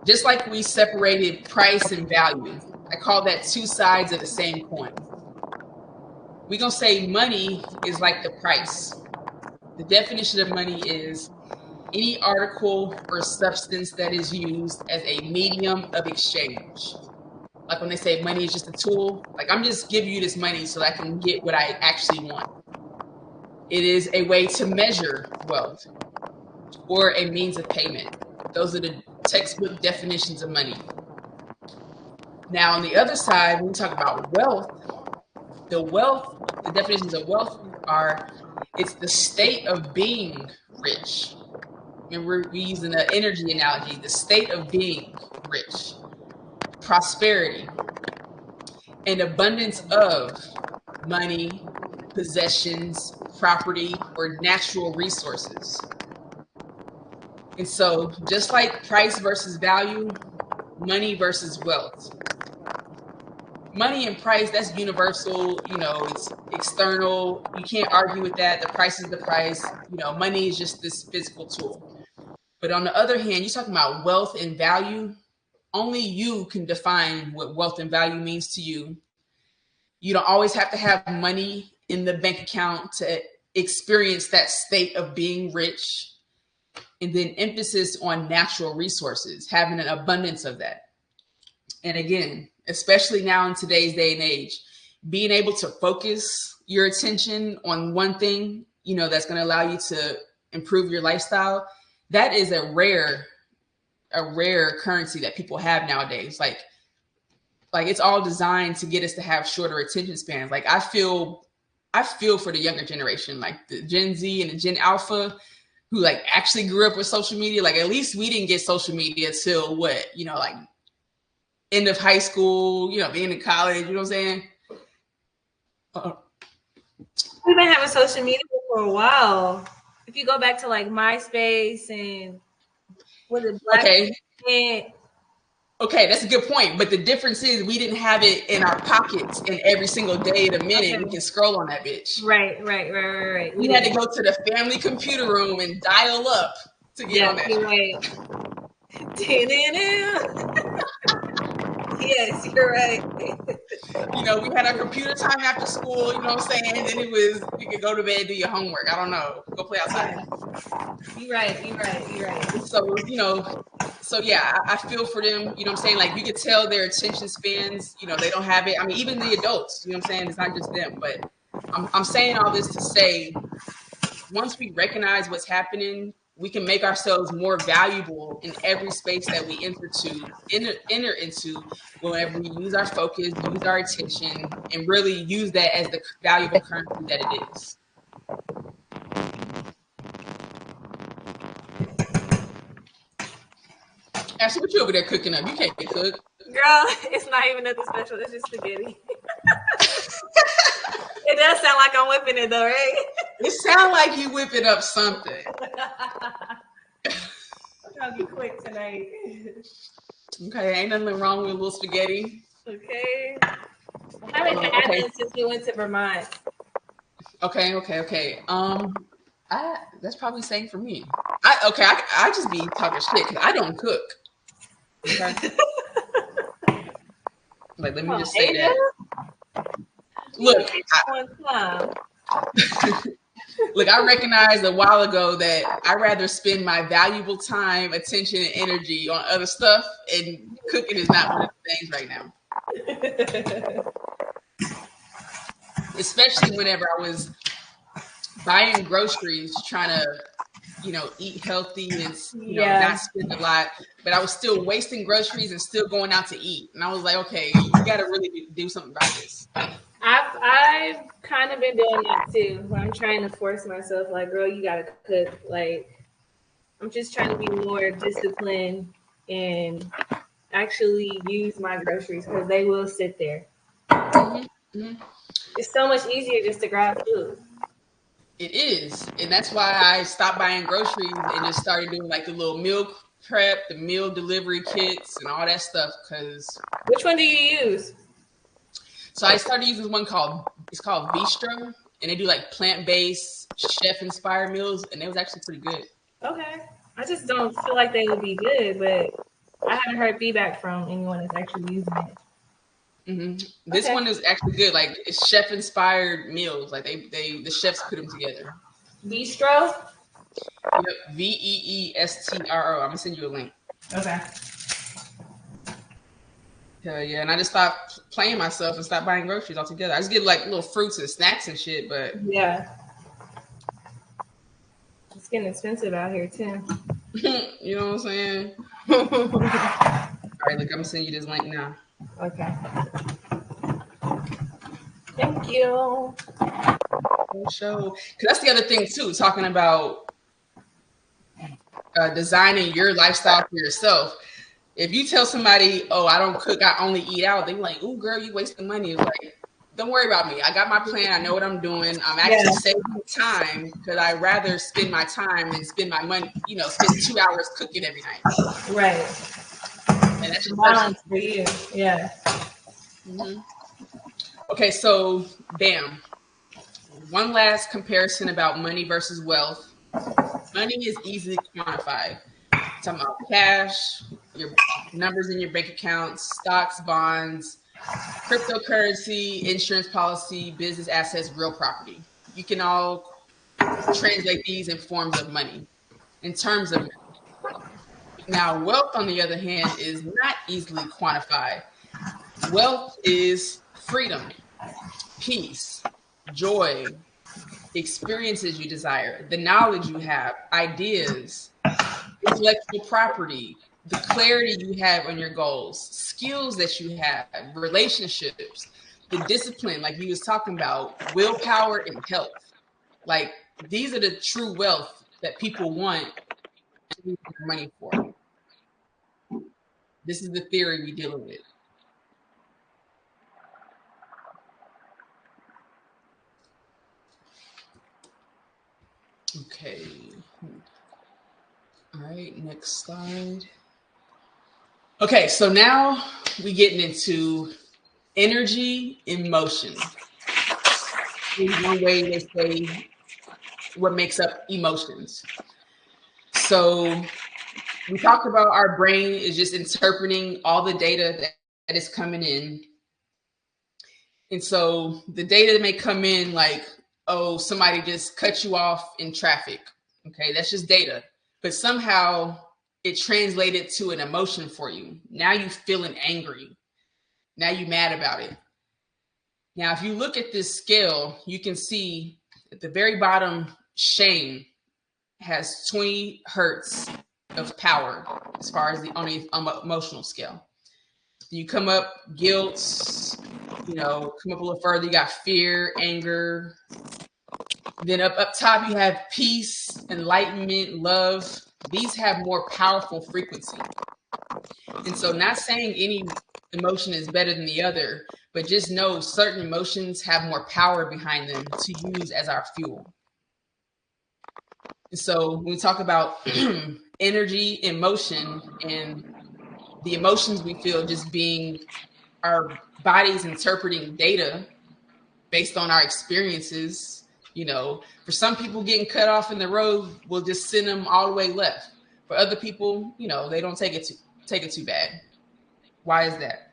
Speaker 1: just like we separated price and value, I call that two sides of the same coin. We're going to say money is like the price. The definition of money is any article or substance that is used as a medium of exchange. Like when they say money is just a tool, like I'm just giving you this money so I can get what I actually want. It is a way to measure wealth or a means of payment. Those are the textbook definitions of money. Now, on the other side, when we talk about wealth, the definitions of wealth are it's the state of being rich. And we're using the energy analogy, the state of being rich, prosperity, an abundance of money, possessions, property, or natural resources. And so just like price versus value, money versus wealth. Money and price, that's universal, you know, it's external. You can't argue with that. The price is the price. You know, money is just this physical tool. But on the other hand, you're talking about wealth and value. Only you can define what wealth and value means to you. You don't always have to have money in the bank account to experience that state of being rich. And then emphasis on natural resources, having an abundance of that. And again, especially now in today's day and age, being able to focus your attention on one thing, you know, that's going to allow you to improve your lifestyle. That is a rare currency that people have nowadays. Like it's all designed to get us to have shorter attention spans. Like I feel for the younger generation, like the Gen Z and the Gen Alpha, who like actually grew up with social media. Like at least we didn't get social media till what, you know, like end of high school, you know, being in college, you know what I'm saying?
Speaker 3: We've been having social media for a while. If you go back to like MySpace and was it Black?
Speaker 1: Okay, that's a good point. But the difference is we didn't have it in our pockets and every single day of the minute we can scroll on that bitch.
Speaker 3: Right.
Speaker 1: We had to go to the family computer room and dial up to get on that.
Speaker 3: You're right. Yes, you're right.
Speaker 1: You know, we had our computer time after school, you know what I'm saying? And then it was, you could go to bed, do your homework. I don't know. Go play outside.
Speaker 3: You're right.
Speaker 1: So, you know, yeah, I feel for them, you know what I'm saying? Like you could tell their attention spans, you know, they don't have it. I mean, even the adults, you know what I'm saying? It's not just them, but I'm saying all this to say, once we recognize what's happening, we can make ourselves more valuable in every space that we enter into whenever we use our focus, use our attention, and really use that as the valuable currency that it is. Ashley, what you over there cooking up? You can't cook.
Speaker 3: Girl, it's not even nothing special. It's just spaghetti. It does sound like I'm whipping it though, right?
Speaker 1: It sounds like you whipping up something.
Speaker 3: I'm trying to be quick tonight.
Speaker 1: Okay, ain't nothing wrong with a little spaghetti.
Speaker 3: Okay. I haven't had that since we went to Vermont.
Speaker 1: Okay. That's probably the same for me. I just be talking shit because I don't cook. Okay. Like, let me just say that. Look, look, I recognized a while ago that I'd rather spend my valuable time, attention, and energy on other stuff, and cooking is not one of the things right now. Especially whenever I was buying groceries, trying to eat healthy and,
Speaker 3: Yeah.
Speaker 1: not spend a lot, but I was still wasting groceries and still going out to eat. And I was like, okay, we got to really do something about this.
Speaker 3: I've kind of been doing that too. Where I'm trying to force myself, like, girl, you gotta cook. Like, I'm just trying to be more disciplined and actually use my groceries because they will sit there.
Speaker 1: Mm-hmm. Mm-hmm.
Speaker 3: It's so much easier just to grab food.
Speaker 1: It is. And that's why I stopped buying groceries and just started doing like the little meal prep, the meal delivery kits, and all that stuff.
Speaker 3: Which one do you use?
Speaker 1: So I started using one called Bistro, and they do like plant-based, chef-inspired meals, and it was actually pretty good.
Speaker 3: Okay. I just don't feel like they would be good, but I haven't heard feedback from anyone that's actually using it.
Speaker 1: This
Speaker 3: Okay.
Speaker 1: one is actually good. Like it's chef-inspired meals. Like the chefs put them together.
Speaker 3: Bistro?
Speaker 1: Yep, VEESTRO. I'm gonna send you a link.
Speaker 3: Okay.
Speaker 1: Hell yeah! And I just stopped playing myself and stopped buying groceries altogether. I just get like little fruits and snacks and shit, but
Speaker 3: Yeah. It's getting expensive out here too.
Speaker 1: you know what I'm saying? All right, look, I'm gonna send you this link now.
Speaker 3: Okay. Thank you.
Speaker 1: Show, because that's the other thing too. Talking about designing your lifestyle for yourself. If you tell somebody, "Oh, I don't cook, I only eat out," they're like, "Ooh, girl, you wasting money." It's like, don't worry about me. I got my plan. I know what I'm doing. I'm actually saving time because I rather spend my time than spend my money. Spend 2 hours cooking every night.
Speaker 3: Right.
Speaker 1: And that's just
Speaker 3: balance for you. Yeah.
Speaker 1: Mm-hmm. Okay, so bam. One last comparison about money versus wealth. Money is easily quantified. Talking about cash, your numbers in your bank accounts, stocks, bonds, cryptocurrency, insurance policy, business assets, real property. You can all translate these in forms of money, in terms of money. Now, wealth, on the other hand, is not easily quantified. Wealth is freedom, peace, joy, experiences you desire, the knowledge you have, ideas, intellectual property, the clarity you have on your goals, skills that you have, relationships, the discipline, like you was talking about, willpower and health. Like these are the true wealth that people want to use their money for. This is the theory we're dealing with. Okay. All right, next slide. Okay, so now we're getting into energy in motion. One way they say what makes up emotions. So we talked about our brain is just interpreting all the data that is coming in. And so the data may come in like, oh, somebody just cut you off in traffic. Okay, that's just data. But somehow it translated to an emotion for you. Now you feeling angry. Now you mad about it. Now, if you look at this scale, you can see at the very bottom, shame has 20 hertz of power as far as on the emotional scale. You come up, guilt, come up a little further, you got fear, anger. Then up top, you have peace, enlightenment, love. These have more powerful frequency. And so not saying any emotion is better than the other, but just know certain emotions have more power behind them to use as our fuel. And so when we talk about energy, emotion, and the emotions we feel just being our bodies interpreting data based on our experiences, for some people getting cut off in the road will just send them all the way left. For other people, they don't take it too bad. Why is that?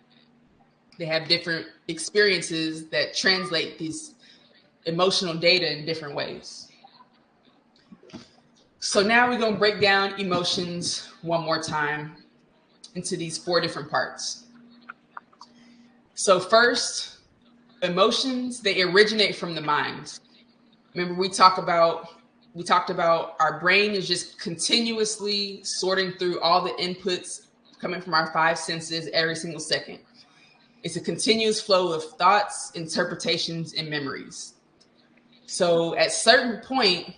Speaker 1: They have different experiences that translate these emotional data in different ways. So now we're going to break down emotions one more time into these 4 different parts. So first, emotions, they originate from the mind. Remember, we talk about we talked about our brain is just continuously sorting through all the inputs coming from our five senses every single second. It's a continuous flow of thoughts, interpretations, and memories. So at certain point,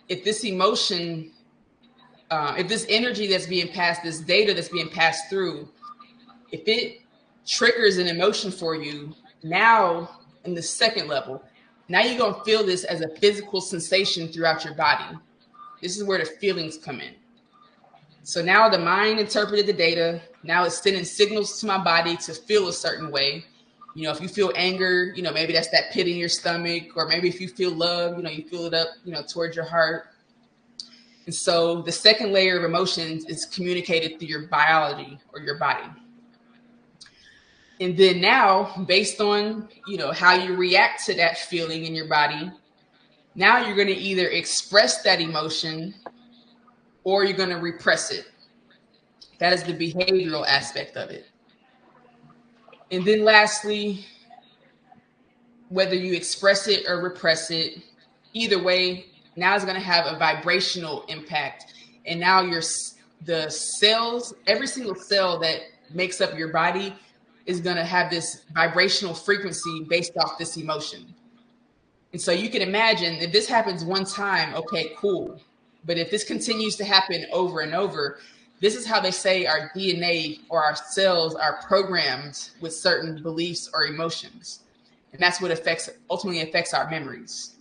Speaker 1: if this emotion, if this energy that's being passed, this data that's being passed through, if it triggers an emotion for you, now in the second level, now you're going to feel this as a physical sensation throughout your body. This is where the feelings come in. So now the mind interpreted the data. Now it's sending signals to my body to feel a certain way. You know, if you feel anger, you know, maybe that's that pit in your stomach, or maybe if you feel love, you know, you feel it up, you know, towards your heart. And so the second layer of emotions is communicated through your biology or your body. And then now, based on, you know, how you react to that feeling in your body, now you're going to either express that emotion or you're going to repress it. That is the behavioral aspect of it. And then lastly, whether you express it or repress it, either way, now it's going to have a vibrational impact. And now the cells, every single cell that makes up your body is going to have this vibrational frequency based off this emotion. And so you can imagine if this happens one time, okay, cool. But if this continues to happen over and over, this is how they say our DNA or our cells are programmed with certain beliefs or emotions. And that's what ultimately affects our memories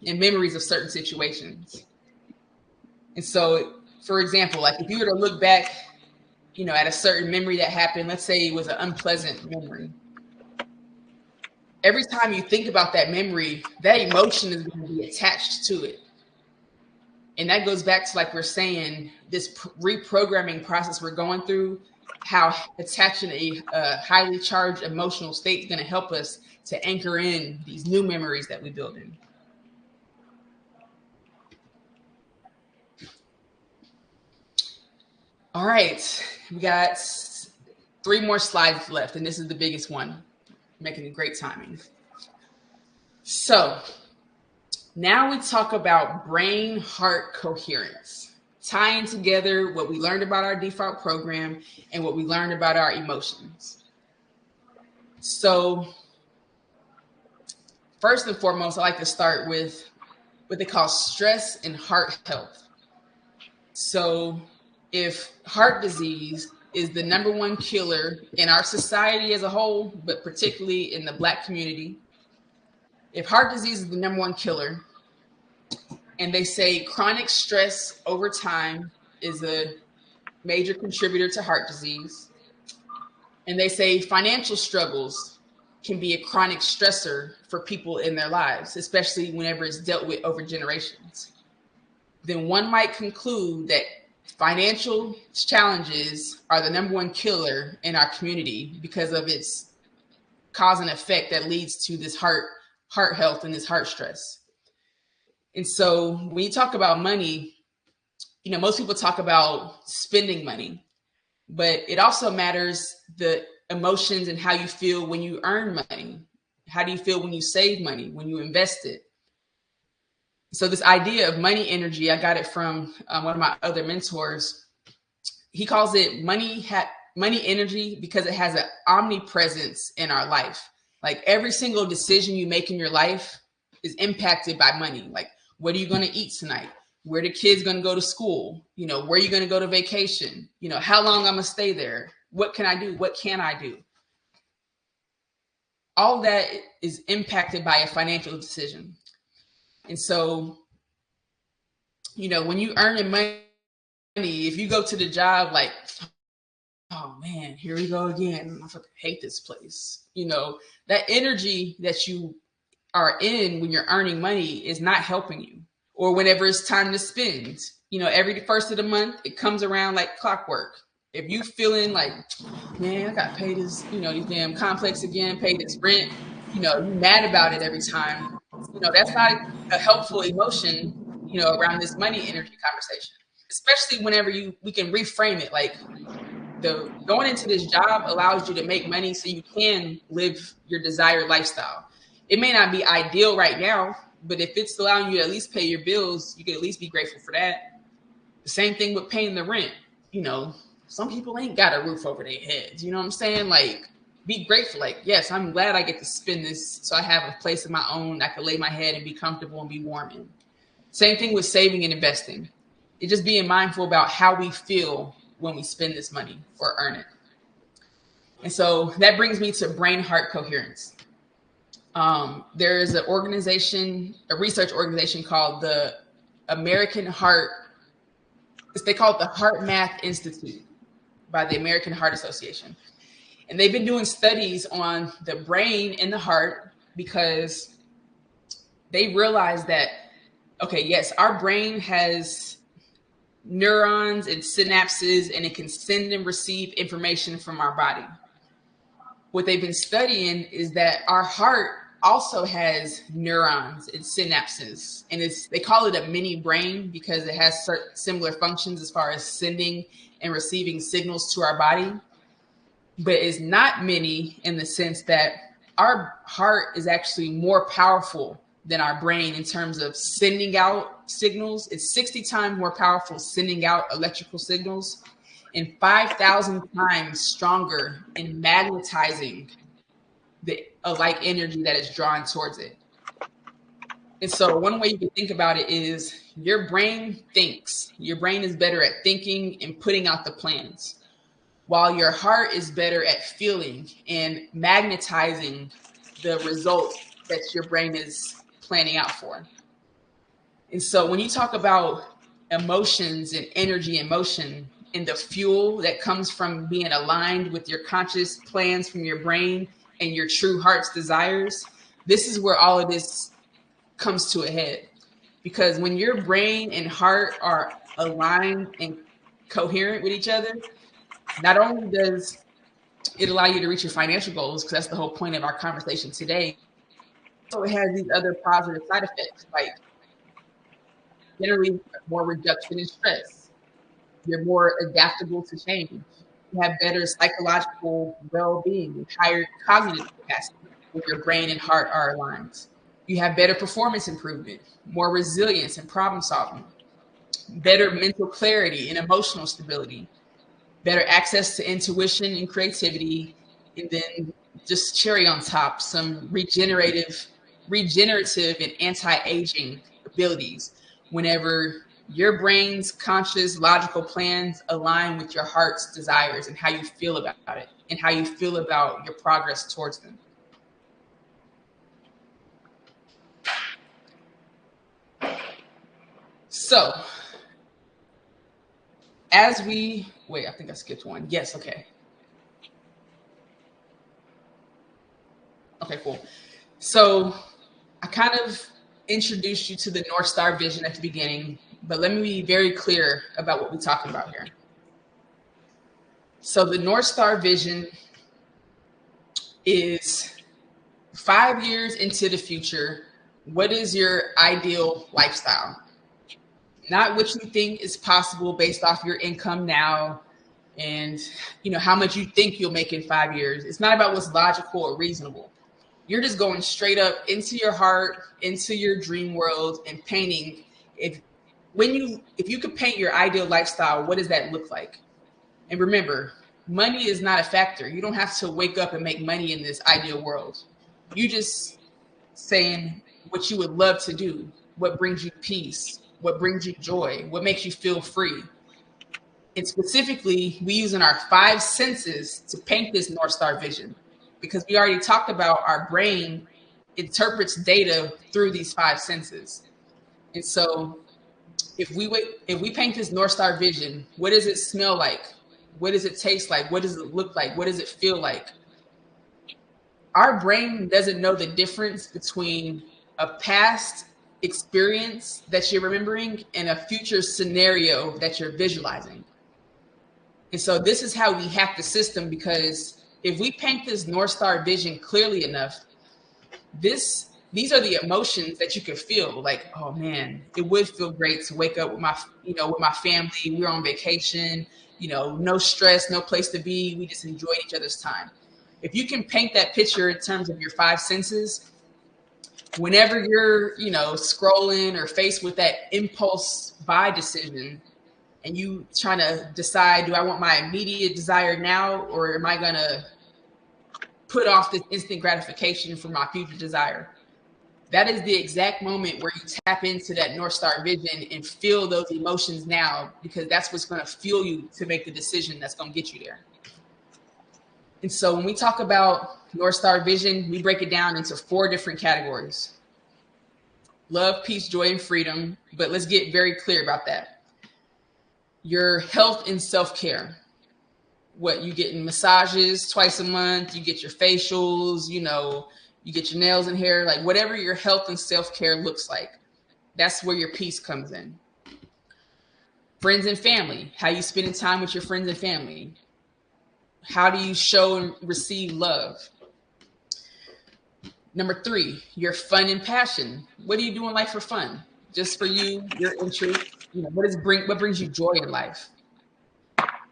Speaker 1: and memories of certain situations. And so, for example, like if you were to look back, you know, at a certain memory that happened, let's say it was an unpleasant memory. Every time you think about that memory, that emotion is going to be attached to it. And that goes back to, like we're saying, this reprogramming process we're going through, how attaching a highly charged emotional state is going to help us to anchor in these new memories that we build in. All right, we got 3 more slides left, and this is the biggest one, making great timing. So now we talk about brain-heart coherence, tying together what we learned about our default program and what we learned about our emotions. So first and foremost, I like to start with what they call stress and heart health. So if heart disease is the #1 killer in our society as a whole, but particularly in the Black community, if heart disease is the #1 killer, and they say chronic stress over time is a major contributor to heart disease, and they say financial struggles can be a chronic stressor for people in their lives, especially whenever it's dealt with over generations, then one might conclude that financial challenges are the #1 killer in our community because of its cause and effect that leads to this heart health and this heart stress. And so when you talk about money, you know, most people talk about spending money, but it also matters the emotions and how you feel when you earn money. How do you feel when you save money, when you invest it? So this idea of money energy, I got it from one of my other mentors. He calls it money energy because it has an omnipresence in our life. Like every single decision you make in your life is impacted by money. Like, what are you going to eat tonight? Where the kids going to go to school? You know, where are you going to go to vacation? You know, how long I'm going to stay there? What can I do? What can I do? All that is impacted by a financial decision. And so, you know, when you earn money, if you go to the job like, oh man, here we go again, I fucking hate this place. You know, that energy that you are in when you're earning money is not helping you. Or whenever it's time to spend, you know, every first of the month, it comes around like clockwork. If you feeling like, man, I got to pay this, you know, these damn complex again, pay this rent, you know, you're mad about it every time. You know, that's not a helpful emotion, you know, around this money energy conversation, especially whenever we can reframe it. Like going into this job allows you to make money so you can live your desired lifestyle. It may not be ideal right now, But if it's allowing you to at least pay your bills, you can at least be grateful for that. The same thing with paying the rent. You know, some people ain't got a roof over their heads. You know what I'm saying? Like, be grateful. Like, yes, I'm glad I get to spend this so I have a place of my own. I can lay my head and be comfortable and be warm in. Same thing with saving and investing. It's just being mindful about how we feel when we spend this money or earn it. And so that brings me to brain heart coherence. There is an organization, a research organization called the American Heart. They call it the Heart Math Institute by the American Heart Association. And they've been doing studies on the brain and the heart because they realized that, okay, yes, our brain has neurons and synapses, and it can send and receive information from our body. What they've been studying is that our heart also has neurons and synapses, and they call it a mini brain because it has certain similar functions as far as sending and receiving signals to our body, but it's not many in the sense that our heart is actually more powerful than our brain in terms of sending out signals. It's 60 times more powerful sending out electrical signals and 5,000 times stronger in magnetizing the alike energy that is drawn towards it. And so one way you can think about it is your brain thinks. Your brain is better at thinking and putting out the plans, while your heart is better at feeling and magnetizing the results that your brain is planning out for. And so when you talk about emotions and energy and motion and the fuel that comes from being aligned with your conscious plans from your brain and your true heart's desires, this is where all of this comes to a head. Because when your brain and heart are aligned and coherent with each other, not only does it allow you to reach your financial goals, because that's the whole point of our conversation today, so it has these other positive side effects, like generally more reduction in stress. You're more adaptable to change. You have better psychological well-being and higher cognitive capacity when your brain and heart are aligned. You have better performance improvement, more resilience and problem solving, better mental clarity and emotional stability, better access to intuition and creativity, and then just cherry on top, some regenerative and anti-aging abilities whenever your brain's conscious logical plans align with your heart's desires and how you feel about it and how you feel about your progress towards them. So as we wait, I think I skipped one. Yes, okay. Okay, cool. So I kind of introduced you to the North Star vision at the beginning, but let me be very clear about what we're talking about here. So the North Star vision is 5 years into the future. What is your ideal lifestyle? Not what you think is possible based off your income now and how much you think you'll make in 5 years. It's not about what's logical or reasonable. You're just going straight up into your heart, into your dream world, and painting. If you could paint your ideal lifestyle, what does that look like? And remember, money is not a factor. You don't have to wake up and make money in this ideal world. You just saying what you would love to do, what brings you peace, what brings you joy, what makes you feel free. And specifically, we using our 5 senses to paint this North Star vision, because we already talked about our brain interprets data through these 5 senses. And so if we paint this North Star vision, what does it smell like? What does it taste like? What does it look like? What does it feel like? Our brain doesn't know the difference between a past experience that you're remembering and a future scenario that you're visualizing. And so this is how we hack the system, because if we paint this North Star vision clearly enough, these are the emotions that you can feel. Like, oh man, it would feel great to wake up with my family. We're on vacation, no stress, no place to be. We just enjoyed each other's time. If you can paint that picture in terms of your 5 senses, whenever you're, scrolling or faced with that impulse buy decision, and you trying to decide, do I want my immediate desire now, or am I going to put off this instant gratification for my future desire? That is the exact moment where you tap into that North Star vision and feel those emotions now, because that's what's going to fuel you to make the decision that's going to get you there. And so when we talk about North Star vision, we break it down into 4 different categories: love, peace, joy, and freedom. But let's get very clear about that. Your health and self-care. What you get in massages twice a month, you get your facials, you get your nails and hair, like whatever your health and self-care looks like, that's where your peace comes in. Friends and family, how you spending time with your friends and family. How do you show and receive love? Number 3, your fun and passion. What do you do in life for fun? Just for you, your interest, what brings you joy in life?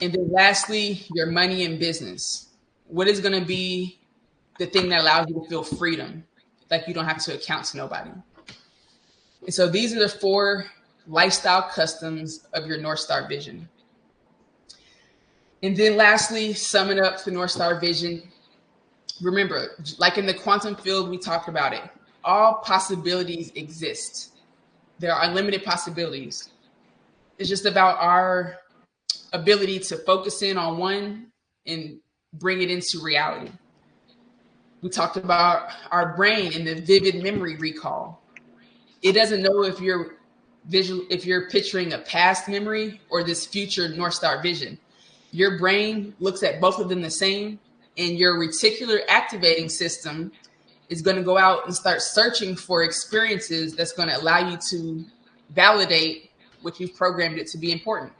Speaker 1: And then lastly, your money and business. What is going to be the thing that allows you to feel freedom, like you don't have to account to nobody? And so these are the 4 lifestyle customs of your North Star vision. And then lastly, summing up the North Star vision, remember, like in the quantum field, we talked about it. All possibilities exist. There are unlimited possibilities. It's just about our ability to focus in on one and bring it into reality. We talked about our brain and the vivid memory recall. It doesn't know if you're picturing a past memory or this future North Star vision. Your brain looks at both of them the same, and your reticular activating system is going to go out and start searching for experiences that's going to allow you to validate what you've programmed it to be important.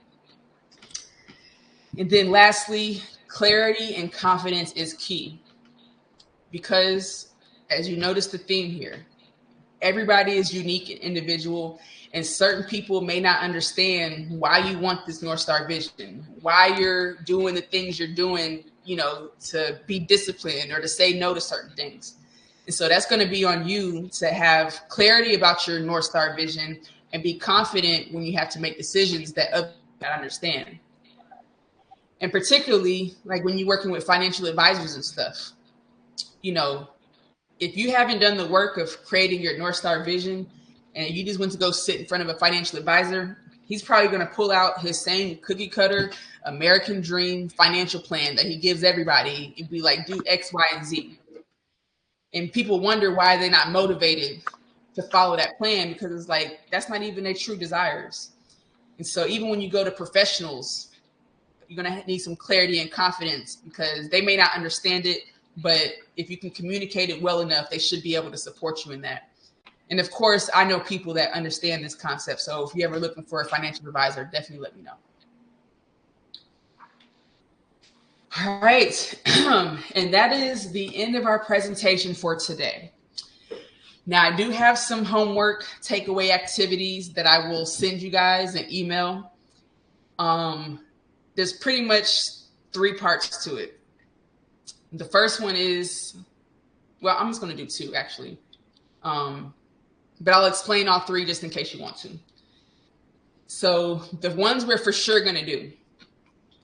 Speaker 1: And then lastly, clarity and confidence is key. Because as you notice the theme here, everybody is unique and individual, and certain people may not understand why you want this North Star vision, why you're doing the things you're doing, to be disciplined or to say no to certain things. And so that's going to be on you to have clarity about your North Star vision and be confident when you have to make decisions that others understand. And particularly like when you're working with financial advisors and stuff, if you haven't done the work of creating your North Star vision and you just went to go sit in front of a financial advisor, he's probably going to pull out his same cookie cutter American dream financial plan that he gives everybody and be like, do X, Y, and Z. And people wonder why they're not motivated to follow that plan, because it's like, that's not even their true desires. And so even when you go to professionals, you're going to need some clarity and confidence, because they may not understand it, but if you can communicate it well enough, they should be able to support you in that. And of course, I know people that understand this concept. So if you're ever looking for a financial advisor, definitely let me know. All right. And that is the end of our presentation for today. Now, I do have some homework takeaway activities that I will send you guys an email. There's pretty much 3 parts to it. The first one is, well, I'm just going to do 2 actually. But I'll explain all 3 just in case you want to. So the ones we're for sure going to do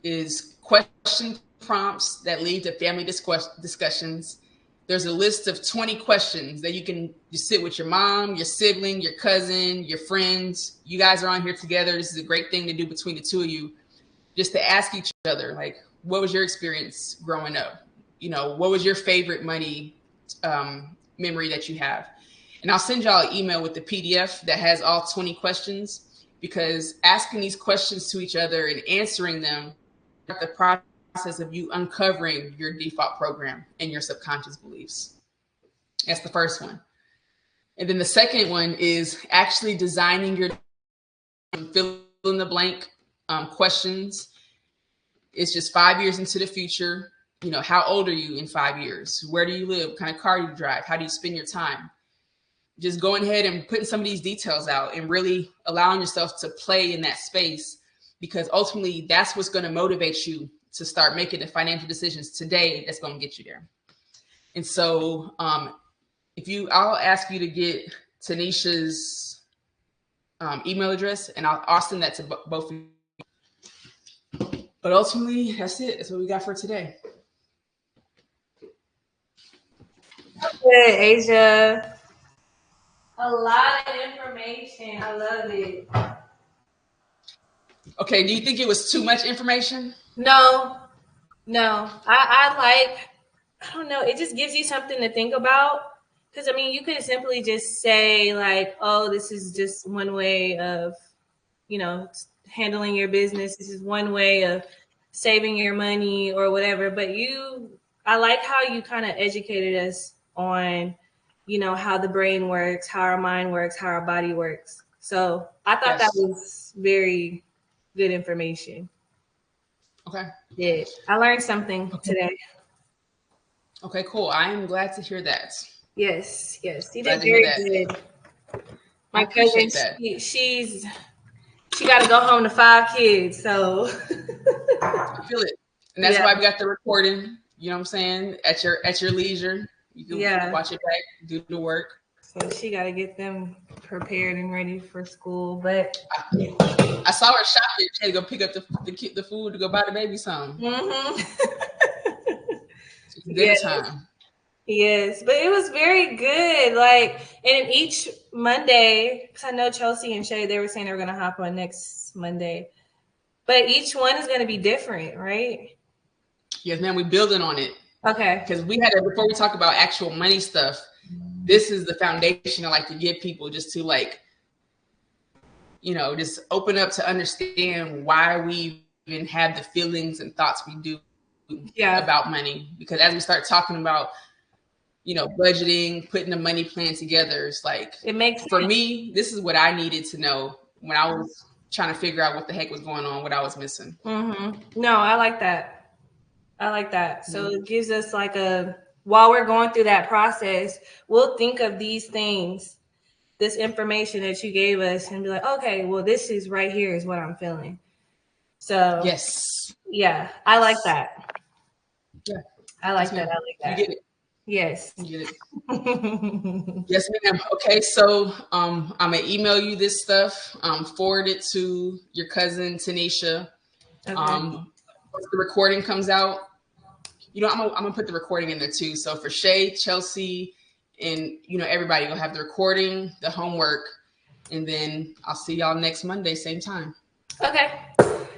Speaker 1: is question prompts that lead to family discussions. There's a list of 20 questions that you can just sit with your mom, your sibling, your cousin, your friends. You guys are on here together. This is a great thing to do between the 2 of you, just to ask each other, like, what was your experience growing up? What was your favorite money memory that you have? And I'll send y'all an email with the PDF that has all 20 questions, because asking these questions to each other and answering them is the process of you uncovering your default program and your subconscious beliefs. That's the first one. And then the second one is actually designing your fill in the blank questions. It's just 5 years into the future. How old are you in 5 years? Where do you live? What kind of car do you drive? How do you spend your time? Just going ahead and putting some of these details out and really allowing yourself to play in that space, because ultimately that's what's going to motivate you to start making the financial decisions today that's going to get you there. And so I'll ask you to get Tanisha's email address, and I'll send that to both of you. But ultimately, that's it. That's what we got for today.
Speaker 3: Good, Asia. A lot of information. I love it.
Speaker 1: Okay, do you think it was too much information?
Speaker 3: No. I don't know. It just gives you something to think about. Because, I mean, you could simply just say, like, oh, this is just one way of, handling your business. This is one way of saving your money or whatever. But I like how you kind of educated us on, how the brain works, how our mind works, how our body works. So I thought that was very good information.
Speaker 1: Okay.
Speaker 3: Yeah, I learned something today.
Speaker 1: Okay, cool. I am glad to hear that.
Speaker 3: Yes, you did very good. My cousin, she got to go home to 5 kids, so
Speaker 1: I feel it, and that's why we got the recording. You know what I'm saying? At your leisure, you can watch it back, do the work.
Speaker 3: So she got to get them prepared and ready for school. But
Speaker 1: I saw her shopping. She had to go pick up the food to go buy the baby something. Dinner time.
Speaker 3: Yes, but it was very good. Like, and each Monday, because I know Chelsea and Shay, they were saying they were going to hop on next Monday, but each one is going to be different, right?
Speaker 1: Yes, man. We're building on it.
Speaker 3: Okay.
Speaker 1: Because before we talk about actual money stuff, this is the foundation I like to give people, just to just open up to understand why we even have the feelings and thoughts we do about money. Because as we start talking about, budgeting, putting a money plan together, it's like,
Speaker 3: it makes
Speaker 1: for me, this is what I needed to know when I was trying to figure out what the heck was going on, what I was missing.
Speaker 3: No, I like that. So it gives us while we're going through that process, we'll think of these things, this information that you gave us, and be like, okay, well, this is right here is what I'm feeling. So
Speaker 1: yes,
Speaker 3: yeah, I like that.
Speaker 1: Yeah,
Speaker 3: I like that. I like that.
Speaker 1: You get it.
Speaker 3: Yes.
Speaker 1: You get it. Yes, ma'am. Okay, so I'm gonna email you this stuff. Forward it to your cousin Tanisha.
Speaker 3: Okay.
Speaker 1: Once the recording comes out, I'm gonna put the recording in there too. So for Shay, Chelsea, and everybody, you'll have the recording, the homework, and then I'll see y'all next Monday, same time.
Speaker 3: Okay.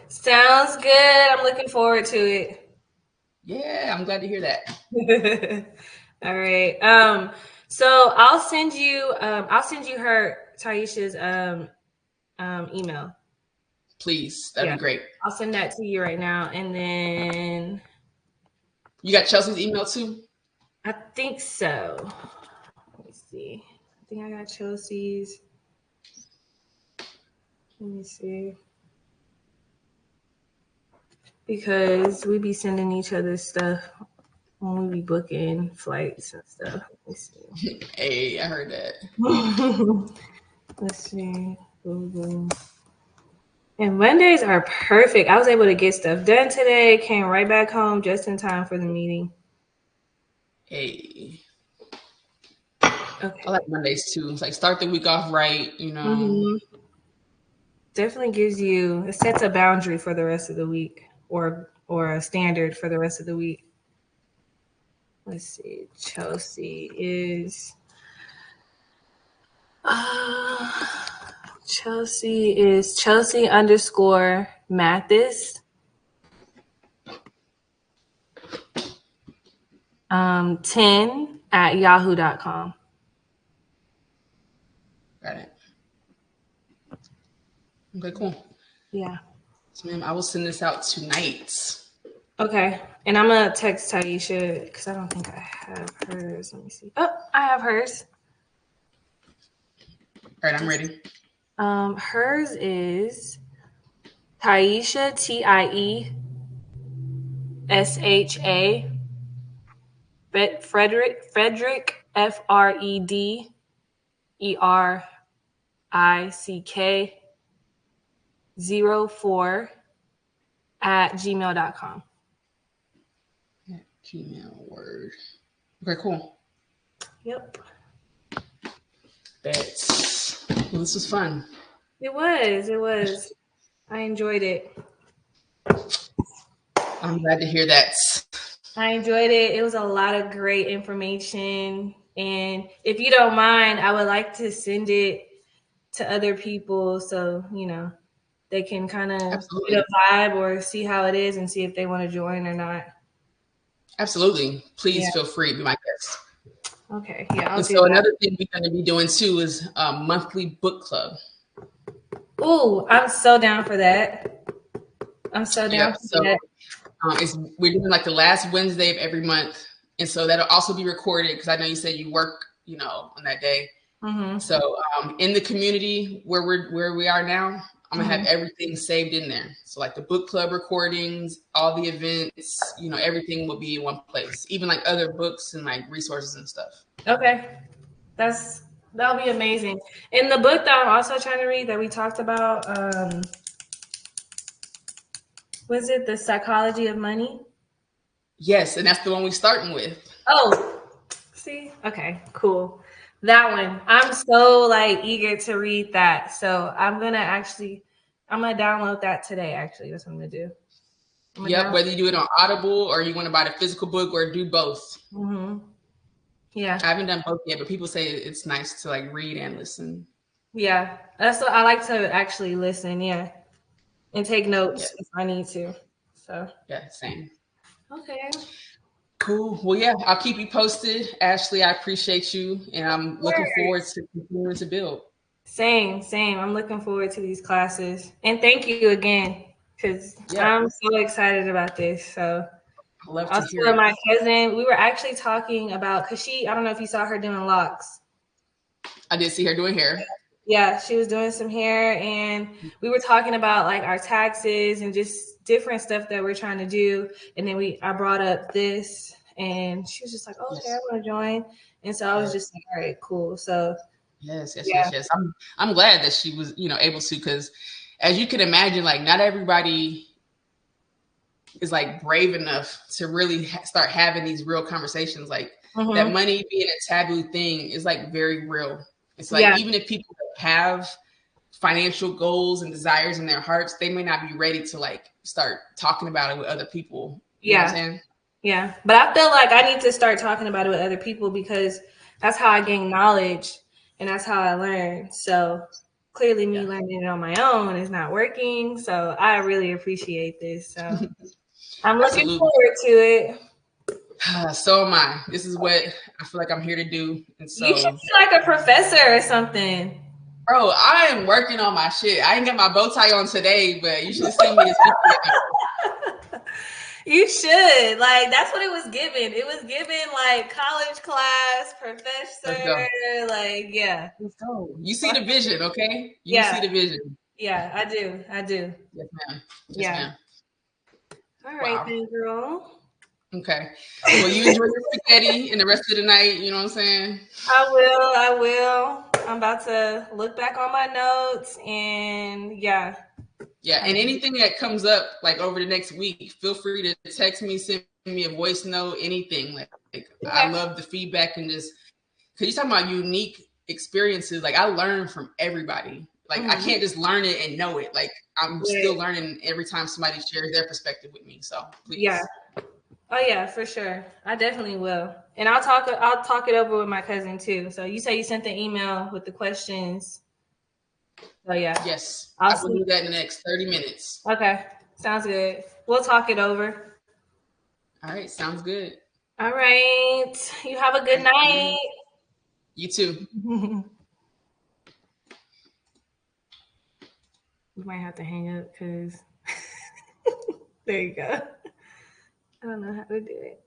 Speaker 3: Sounds good. I'm looking forward to it.
Speaker 1: Yeah, I'm glad to hear that.
Speaker 3: All right. So I'll send you her Taisha's email.
Speaker 1: Please, that'd be great.
Speaker 3: I'll send that to you right now, and then
Speaker 1: you got Chelsea's email too.
Speaker 3: I think so. Let me see. I think I got Chelsea's. Let me see. Because we be sending each other stuff when we be booking flights and stuff. Let me see.
Speaker 1: Hey, I heard that.
Speaker 3: Let's see. And Mondays are perfect. I was able to get stuff done today. Came right back home just in time for the meeting.
Speaker 1: Hey. Okay. I like Mondays too. It's like start the week off right,
Speaker 3: Definitely it sets a boundary for the rest of the week, or a standard for the rest of the week. Let's see. Chelsea is Chelsea_Mathis. 10@yahoo.com.
Speaker 1: Got it. Okay, cool.
Speaker 3: Yeah.
Speaker 1: So, ma'am, I will send this out tonight.
Speaker 3: Okay. And I'm going to text Taisha because I don't think I have hers. Let me see. Oh, I have hers.
Speaker 1: All right, I'm ready.
Speaker 3: Hers is Taisha, TIESHA, Frederick, FREDERICK 04 @gmail.com.
Speaker 1: Gmail word. Okay, cool.
Speaker 3: Yep.
Speaker 1: Bets. Well, this was fun.
Speaker 3: It was. It was. I enjoyed it.
Speaker 1: I'm glad to hear that.
Speaker 3: I enjoyed it. It was a lot of great information. And if you don't mind, I would like to send it to other people so, they can kind of get
Speaker 1: Absolutely.
Speaker 3: a vibe or see how it is and see if they want to join or not.
Speaker 1: Absolutely.
Speaker 3: Yeah.
Speaker 1: Please feel free to be my guest.
Speaker 3: Okay. Yeah, I'll
Speaker 1: And
Speaker 3: do
Speaker 1: so
Speaker 3: that.
Speaker 1: another thing we're going to be doing too is a monthly book club.
Speaker 3: Ooh, I'm so down for that. I'm so down
Speaker 1: Yep.
Speaker 3: for
Speaker 1: So
Speaker 3: that.
Speaker 1: we're doing like the last Wednesday of every month. And so that'll also be recorded because I know you said you work, on that day.
Speaker 3: Mm-hmm.
Speaker 1: So in the community where we are now, I'm gonna have
Speaker 3: Mm-hmm.
Speaker 1: everything saved in there. So like the book club recordings, all the events, everything will be in one place. Even like other books and like resources and stuff.
Speaker 3: Okay. That'll be amazing. In the book that I'm also trying to read that we talked about, was it The Psychology of Money?
Speaker 1: Yes, and that's the one we're starting with.
Speaker 3: Oh, see? Okay, cool. That one. I'm so eager to read that. So I'm gonna download that today, actually. That's what I'm gonna do.
Speaker 1: Yep, whether you do it on Audible or you want to buy the physical book or do both.
Speaker 3: Mm-hmm. Yeah.
Speaker 1: I haven't done both yet, but people say it's nice to like read and listen.
Speaker 3: Yeah. That's what I like to actually listen, yeah. And take notes if I need to. So
Speaker 1: Yeah, same.
Speaker 3: okay.
Speaker 1: Cool. Well, yeah, I'll keep you posted. Ashley, I appreciate you. And I'm looking forward to continuing to build.
Speaker 3: Same. I'm looking forward to these classes. And thank you again, because I'm so excited about this. So
Speaker 1: I love to
Speaker 3: also
Speaker 1: hear it.
Speaker 3: my cousin, we were actually talking about, because I don't know if you saw her doing locks.
Speaker 1: I did see her doing hair.
Speaker 3: Yeah, she was doing some hair, and we were talking about our taxes and just different stuff that we're trying to do. And then I brought up this, and she was just like, "Oh, okay, I want to join." And so I was just like, "All right, cool." So
Speaker 1: yes. I'm glad that she was, able to, because as you can imagine, like not everybody is like brave enough to really start having these real conversations. Like that money being a taboo thing is like very real. It's like even if people have financial goals and desires in their hearts, they may not be ready to like start talking about it with other people. You know what I'm saying?
Speaker 3: Yeah. But I feel like I need to start talking about it with other people because that's how I gain knowledge and that's how I learn. So clearly me learning it on my own is not working. So I really appreciate this. So I'm looking forward to it.
Speaker 1: So am I. This is what I feel like I'm here to do. And so
Speaker 3: you should be like a professor or something.
Speaker 1: Bro, I am working on my shit. I ain't got my bow tie on today, but you should see me this weekend.
Speaker 3: You should. That's what it was given. It was given college class, professor, yeah.
Speaker 1: Let's go. You see the vision, okay? You see the vision.
Speaker 3: Yeah, I do.
Speaker 1: Yes, ma'am.
Speaker 3: Yes, ma'am. All right, then, girl.
Speaker 1: Okay. Well, you enjoy your spaghetti and the rest of the night. You know what I'm saying?
Speaker 3: I will. I'm about to look back on my notes and yeah.
Speaker 1: Yeah, and anything that comes up over the next week, feel free to text me, send me a voice note, anything. I love the feedback and just because you're talking about unique experiences. I learn from everybody. I can't just learn it and know it. I'm still learning every time somebody shares their perspective with me. So please.
Speaker 3: Yeah. Oh yeah, for sure. I definitely will. And I'll talk it over with my cousin too. So you say you sent the email with the questions. Oh yeah.
Speaker 1: Yes. I will do that in the next 30 minutes.
Speaker 3: Okay. Sounds good. We'll talk it over.
Speaker 1: All right. Sounds good.
Speaker 3: All right. You have a good night.
Speaker 1: You too.
Speaker 3: We might have to hang up because there you go. I don't know how to do it.